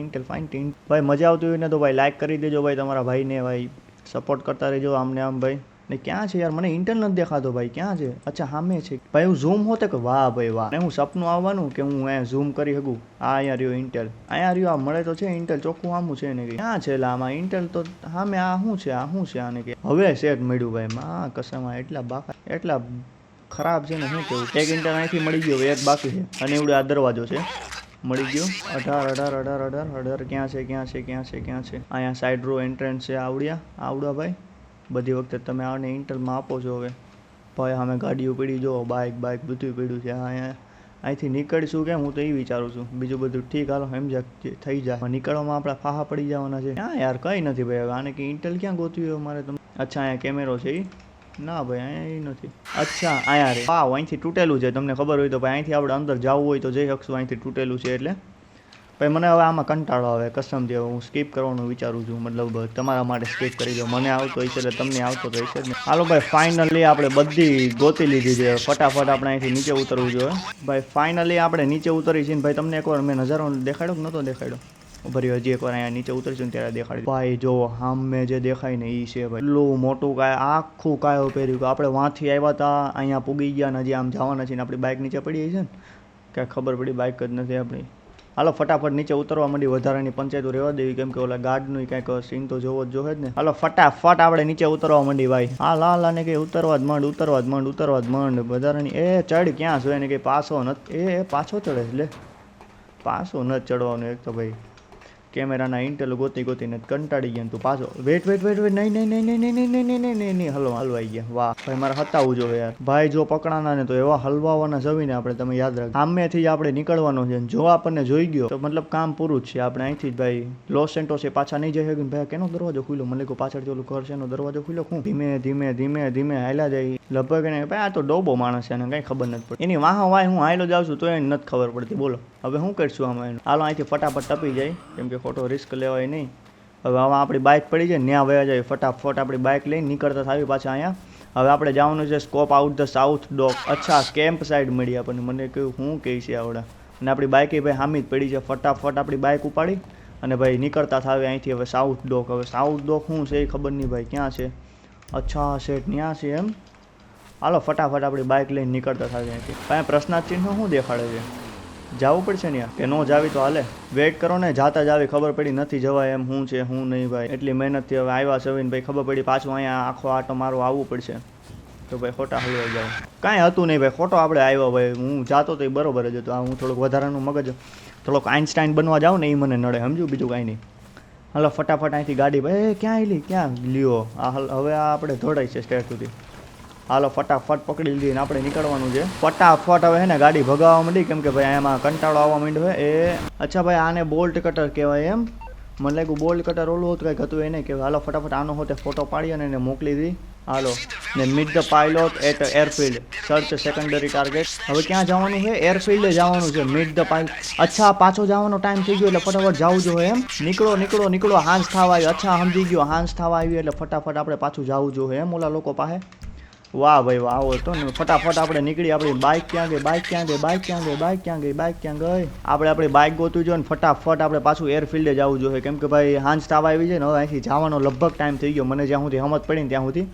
ઇન્ટેલ ભાઈ. મજા આવતી હોય ને તો ભાઈ લાઈક કરી દેજો ભાઈ. તમારા ભાઈને ભાઈ સપોર્ટ કરતા રહેજો આમને આમ ભાઈ. ને ક્યાં છે યાર મને ઇન્ટેલ નથી દેખાતો ભાઈ. ક્યાં છે. અચ્છા સામે છે ભાઈ. હું ઝૂમ હોતે કે વાહ ભાઈ વાહ. ને હું સપનું આવવાનું કે હું અહીંયા ઝૂમ કરી શકું. અહીંયા રહ્યો ઇન્ટેલ. અહીંયા રહ્યો આ મળે તો છે ઇન્ટેલ ચોખ્ખું આમું છે ને ક્યાં છે એટલે આમાં ઇન્ટેલ તો સામે. આ શું છે આને કે હવે સેટ મળ્યું ભાઈ. માં કસમાં એટલા ખરાબ છે ને શું કેવું. એક ઇન્ટેલ અહીંથી મળી ગયો. એક બાકી છે અને એવડે આ દરવાજો છે મળી ગયો. 18 ક્યાં છે. અહીંયા સાઈડ રો એન્ટ્રન્સ છે. આવડા ભાઈ. બધી વખતે તમે આને ઇન્ટેલમાં આપો છો. હવે ભાઈ અમે ગાડીઓ પડી જો બાઇક બધું પડ્યું છે. અહીંથી નીકળીશું કેમ હું તો એ વિચારું છું. બીજું બધું ઠીક હાલો સમજ્યા થઈ જાય. નીકળવામાં આપણા ફાહા પડી જવાના છે. હા યાર કંઈ નથી ભાઈ. હવે આને કે ઇન્ટેલ ક્યાં ગોતવી મારે તમે. અચ્છા અહીંયા કેમેરો છે એ ના ભાઈ અહીંયા એ નથી. અચ્છા અહીંયા રે વાવ અહીંથી તૂટેલું છે. તમને ખબર હોય તો ભાઈ અહીંથી આપણે અંદર જવું હોય તો જઈ શકશું. અહીંથી તૂટેલું છે એટલે ભાઈ મને હવે આમાં કંટાળો આવે કસમ જે હું સ્કીપ કરવાનું વિચારું છું. મતલબ તમારા માટે સ્કીપ કરી દો. મને આવતો હશે એટલે તમને આવતો તો હશે જ ને. હાલો ભાઈ ફાઇનલી આપણે બધી ગોતી લીધી છે. ફટાફટ આપણે અહીંથી નીચે ઉતરવું જોઈએ ભાઈ. ફાઇનલી આપણે નીચે ઉતરી છીએ ભાઈ. તમને એકવાર મેં નજારો દેખાડ્યો કે નહોતો દેખાડ્યો. ભરી હજી એકવાર અહીંયા નીચે ઉતરીશું ત્યારે દેખાડી ભાઈ. જો સામે જે દેખાય ને એ છે ભાઈ. એટલું મોટું આખું કાયો પહેર્યું કે આપણે વાંથી આવ્યા હતા અહીંયા પૂગી ગયા ને હજી આમ જવાના છીએ ને આપણી બાઇક નીચે પડી છે ને કાંઈ ખબર પડી બાઇક જ નથી આપણી. હાલો ફટાફટ નીચે ઉતરવા માંડી. વધારાની પંચાયતો રહેવા દેવી કેમ કે ઓલા ગાર્ડનું કંઈક સીન તો જોવો જ જોઈએ જ ને. હાલો ફટાફટ આપણે નીચે ઉતરવા માંડી ભાઈ. હાલ ને કે ઉતરવા જ માંડ. વધારાની એ ચડ ક્યાં છે એને કે પાછો નથી. એ પાછો ચડે લે. પાછો નથી ચડવાનું એક તો ભાઈ. કેમેરાના ઇન્ટેલ ગોતીને કંટાળી ગયા તું પાછો વેટ નહીં હલવાઈ ગયા વાહ ભાઈ મારે હતાવું જોઈએ યાર ભાઈ જો પકડાના ને તો એવા હલવાવાના જવીને આપણે તમે યાદ રાખજો સામેથી જ આપણે નીકળવાનો છે જો આપણને જોઈ ગયો તો મતલબ કામ પૂરું જ છે આપણે અહીંથી જ ભાઈ લોસ સેન્ટોસ પાછા નહીં જઈ શકીએ ભાઈ કેનો દરવાજો ખુલ્લો મને કહો પાછળ જેલું ઘર છે એનો દરવાજો ખુલ્લો હું ધીમે હાલ્યા જાય લગભગ ને ભાઈ આ તો ડોબો માણસ છે એને કઈ ખબર નથી પડતી એની વાહ વાય હું હાલો જાઉં છું તો એને નથી ખબર પડતી બોલો હવે શું કરશું આમાં હાલો અહીંથી ફટાફટ ટપી જાય કેમ કે ખોટો રિસ્ક લેવાય નહીં હવે આમાં આપણી બાઇક પડી જાય ત્યાં વયા જાય ફટાફટ આપણી બાઇક લઈને નીકળતા થાવી પાછા અહીંયા હવે આપણે જવાનું છે સ્કોપ આઉટ ધ સાઉથ ડોક અચ્છા કેમ્પ સાઈડ મળી આપણને મને કહ્યું હું કહે છે આવડે અને આપણી બાઇકે ભાઈ હામી જ પડી છે ફટાફટ આપણી બાઇક ઉપાડી અને ભાઈ નીકળતા થાવે અહીંથી હવે સાઉથ ડોક હવે સાઉથ ડોક શું છે એ ખબર નહીં ભાઈ ક્યાં છે અચ્છા શેઠ ત્યાં છે એમ હાલો ફટાફટ આપણી બાઇક લઈને નીકળતા થાવે અહીંથી કાંઈ પ્રશ્નાર્થ ચિહ્ન શું દેખાડે છે જવું પડશે ને કે ન જાવી તો હાલે વેઇટ કરો ને જાતા જ આવી ખબર પડી નથી જવાય એમ શું છે શું નહીં ભાઈ એટલી મહેનતથી હવે આવ્યા સવીને ભાઈ ખબર પડી પાછું અહીંયા આખો આટો મારો આવવું પડશે તો ભાઈ ખોટા હલવાઈ જાવ કાંઈ હતું નહીં ભાઈ ખોટો આપણે આવ્યો ભાઈ હું જાતો તો એ બરોબર જ હતો હું થોડુંક વધારાનું મગજ થોડોક આઇન્સ્ટાઇન બનવા જાઉં ને એ મને નડે સમજ્યું બીજું કાંઈ નહીં હાલો ફટાફટ અહીંથી ગાડી ભાઈ ક્યાં આવેલી ક્યાં લ્યો હવે આ આપણે દોડાય છે સ્ટેટ સુધી હાલો ફટાફટ પકડી લીધી આપણે નીકળવાનું છે ફટાફટ હવે હે ને ગાડી ભગાવવા માંડી કેમ કે ભાઈ એમાં કંટાળો આવવા માંડ્યો હોય એ અચ્છા ભાઈ આને બોલ્ટ કટર કહેવાય એમ મને લાગ્યું બોલ્ટ કટર ઓલું હતું કંઈક હતું એને કહેવાય હાલો ફટાફટ આનો હોતે ફોટો પાડી અને એને મોકલી દીધી હાલો ને meet the pilot at airfield search secondary target હવે ક્યાં જવાનું છે એરફિલ્ડે જવાનું છે મીટ ધ પાયલોટ અચ્છા પાછો જવાનો ટાઈમ થઈ ગયો એટલે ફટાફટ જવું જોઈએ એમ નીકળો હાંસ થવા આવ્યો અચ્છા સમજી ગયો હાંસ થવા આવ્યું એટલે ફટાફટ આપણે પાછું જવું જોઈએ એમ ઓલા લોકો પાસે વાહ ભાઈ વાહ આવો હતો ને ફટાફટ આપણે નીકળી આપણી બાઇક ક્યાં ગઈ આપણે આપણી બાઇક ગોતવી જોઈએ ને ફટાફટ આપણે પાછું એરફિલ્ડે જવું જોઈએ કેમ કે ભાઈ હાંજ તાવ આવી જાય ને હવે અહીંથી જવાનો લગભગ ટાઈમ થઈ ગયો મને જ્યાં સુધી સમજ પડી ને ત્યાં સુધી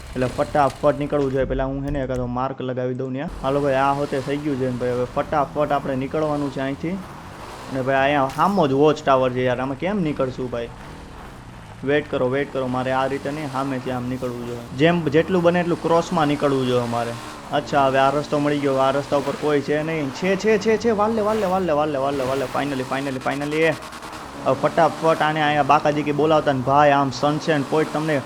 એટલે ફટાફટ નીકળવું જોઈએ પહેલાં હું એને કાં માર્ક લગાવી દઉં ને હાલો ભાઈ આ હોતે થઈ ગયું છે ને ભાઈ હવે ફટાફટ આપણે નીકળવાનું છે અહીંથી અને ભાઈ અહીંયા સામો જ વોચ ટાવર છે યાર આમાં કેમ નીકળશું ભાઈ વેઇટ કરો મારે આ રીતે નહીં સામેથી આમ નીકળવું જોઈએ જેમ જેટલું બને એટલું ક્રોસમાં નીકળવું જોઈએ મારે અચ્છા હવે આ રસ્તો મળી ગયો આ રસ્તા ઉપર કોઈ છે નહીં છે વાલે ફાઇનલી એ હવે ફટાફટ આને અહીંયા બાકાજી કે બોલાવતા ને ભાઈ આમ સનસેટ પોઈન્ટ તમને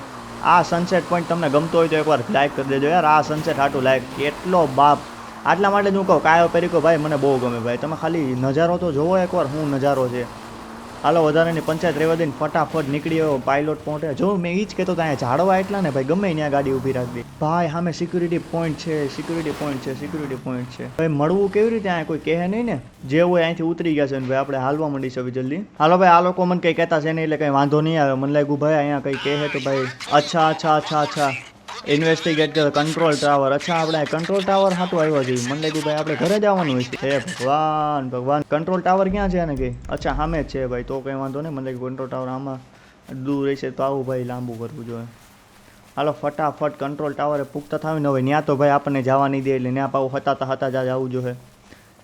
આ સનસેટ પોઈન્ટ તમને ગમતો હોય તો એકવાર લાઈક કરી દેજો યાર આ સનસેટ હાટું લાઈક કેટલો બાપ આટલા માટે જ હું કહું કાયો પેરીકો ભાઈ મને બહુ ગમે ભાઈ તમે ખાલી નજારો તો જોવો એકવાર શું નજારો છે હાલો વધારેની પંચાયત રહેવા દઈને ફટાફટ નીકળી આવ્યો પાયલોટ પહોંચે જો મેં એ જ કહેતો ત્યાં ઝાડવા એટલા ને ભાઈ ગમે ત્યાં ગાડી ઊભી રાખી ભાઈ સામે સિક્યુરિટી પોઈન્ટ છે ભાઈ મળવું કેવી રીતે અહીંયા કોઈ કહે નહીં ને જે હોય અહીંથી ઉતરી ગયા છે ને ભાઈ આપણે હાલવા માંડી છે જલ્દી હાલો ભાઈ આ લોકો મને કંઈ કહેતા છે નહીં એટલે કંઈ વાંધો નહીં આવે મને લાગ્યું ભાઈ અહીંયા કંઈ કહે તો ભાઈ અચ્છા ઇન્વેસ્ટિગેટ કંટ્રોલ ટાવર અચ્છા આપણે કંટ્રોલ ટાવર હાટું આવ્યા જોઈએ મને લાગ્યું ભાઈ આપણે ઘરે જવાનું હોય છે હે ભગવાન કંટ્રોલ ટાવર ક્યાં છે ને કે અચ્છા સામે જ છે ભાઈ તો કંઈ વાંધો નહીં મને લાગ્યું કંટ્રોલ ટાવર આમાં દૂર રહેશે તો આવું ભાઈ લાંબુ કરવું જોઈએ હાલો ફટાફટ કંટ્રોલ ટાવરે પૂગતા થાવી ને હવે ત્યાં તો ભાઈ આપણને જવા નહીં દે એટલે ત્યાં પાવું હતા જ જવું જોઈએ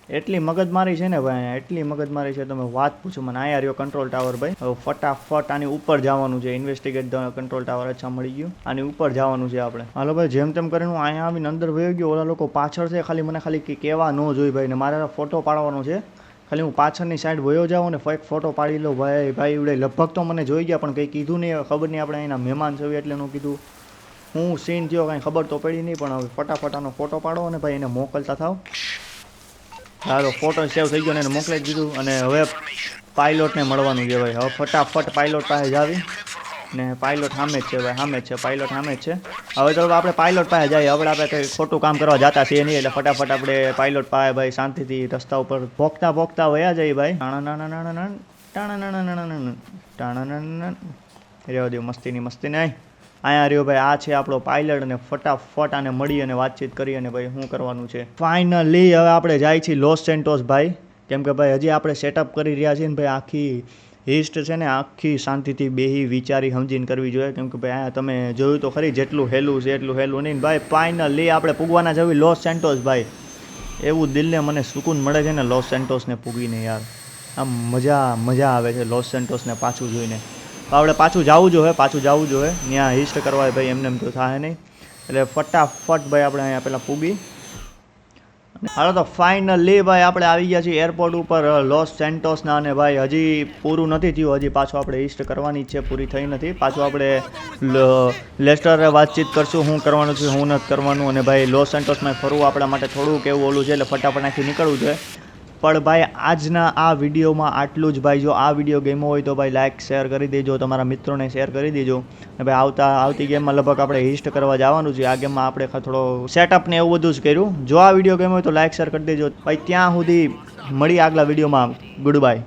એટલી મગજમારી છે ને ભાઈ એટલી મગજમારી છે તમે વાત પૂછો મને અહીંયા રહ્યો કંટ્રોલ ટાવર ભાઈ હવે ફટાફટ આની ઉપર જવાનું છે ઇન્વેસ્ટિગેટ ધ કંટ્રોલ ટાવર અચ્છા મળી ગયું આની ઉપર જવાનું છે આપણે હાલો ભાઈ જેમ તેમ કરીને હું અહીંયા આવીને અંદર વયો ગયો ઓલા લોકો પાછળ છે મને ખાલી કહેવા ન જોઈ ભાઈ ને મારે ફોટો પાડવાનો છે ખાલી હું પાછળની સાઈડ વયો જાઉં ને એક ફોટો પાડી લો ભાઈ એવડે લગભગ તો મને જોઈ ગયા પણ કંઈ કીધું નહીં ખબર નહીં આપણે એના મહેમાન છે એટલે એનું કીધું હું સીન થયો કાંઈ ખબર તો પડી નહીં પણ હવે ફટાફટ આનો ફોટો પાડો અને ભાઈ એને મોકલતા થાવ હાલો ફોટો સેવ થઈ ગયો ને એને મોકલી દીધું અને હવે પાયલોટને મળવાનું છે ભાઈ હવે ફટાફટ પાયલોટ પાસે જાવી ને પાયલોટ સામે જ છે ભાઈ પાયલોટ સામે જ છે હવે તો આપણે પાયલોટ પાસે જઈએ હવે આપણે કંઈ ખોટું કામ કરવા જતા છીએ નહીં એટલે ફટાફટ આપણે પાયલોટ પાસે ભાઈ શાંતિથી રસ્તા ઉપર ભોગતા વયા જઈએ ભાઈ રહેવા દો મસ્તી નહીં અહીંયા રહ્યો ભાઈ આ છે આપણો પાયલટ અને ફટાફટ આને મળી અને વાતચીત કરી અને ભાઈ શું કરવાનું છે ફાઇનલી હવે આપણે જાય છીએ લોસ સેન્ટોસ ભાઈ કેમ કે ભાઈ હજી આપણે સેટઅપ કરી રહ્યા છીએ ને ભાઈ આખી હિસ્ટ છે ને આખી શાંતિથી બેહી વિચારી સમજીને કરવી જોઈએ કેમ કે ભાઈ અહીંયા તમે જોયું તો ખરી જેટલું હેલું છે એટલું હેલું નહીં ભાઈ ફાઇનલી આપણે પૂગવાના જવી લોસ સેન્ટોસ ભાઈ એવું દિલને મને સુકૂન મળે છે ને લોસ સેન્ટોસને પૂગીને યાર આમ મજા આવે છે લોસ સેન્ટોસને પાછું જોઈને આપણે પાછું જવું જોઈએ ત્યાં હિસ્ટ કરવા ભાઈ એમને એમ તો થાય નહીં એટલે ફટાફટ ભાઈ આપણે અહીંયા પહેલાં પૂગી હાલો તો ફાઇનલી ભાઈ આપણે આવી ગયા છીએ એરપોર્ટ ઉપર લોસ સેન્ટોસના, અને ભાઈ હજી પૂરું નથી થયું, હજી પાછું આપણે ઈસ્ટ કરવાની છે, પૂરી થઈ નથી. પાછું આપણે લેસ્ટરે વાતચીત કરશું શું કરવાનું છે શું નથી કરવાનું, અને ભાઈ લોસ સેન્ટોસમાં ફરવું આપણા માટે થોડુંક એવું ઓલું છે, એટલે ફટાફટ નાખી નીકળવું છે. પણ ભાઈ આજના આ વિડીયોમાં આટલું જ. ભાઈ જો આ વિડીયો ગમ્યો હોય તો ભાઈ લાઇક શેર કરી દેજો, તમારા મિત્રોને શેર કરી દેજો. અને ભાઈ આવતી ગેમમાં લગભગ આપણે હિસ્ટ કરવા જવાનું છે. આ ગેમમાં આપણે થોડો સેટઅપ ને એવું બધું જ કર્યું. જો આ વિડીયો ગમ્યો હોય તો લાઇક શેર કરી દેજો. ભાઈ ત્યાં સુધી મળી આગલા વિડીયોમાં. Good bye.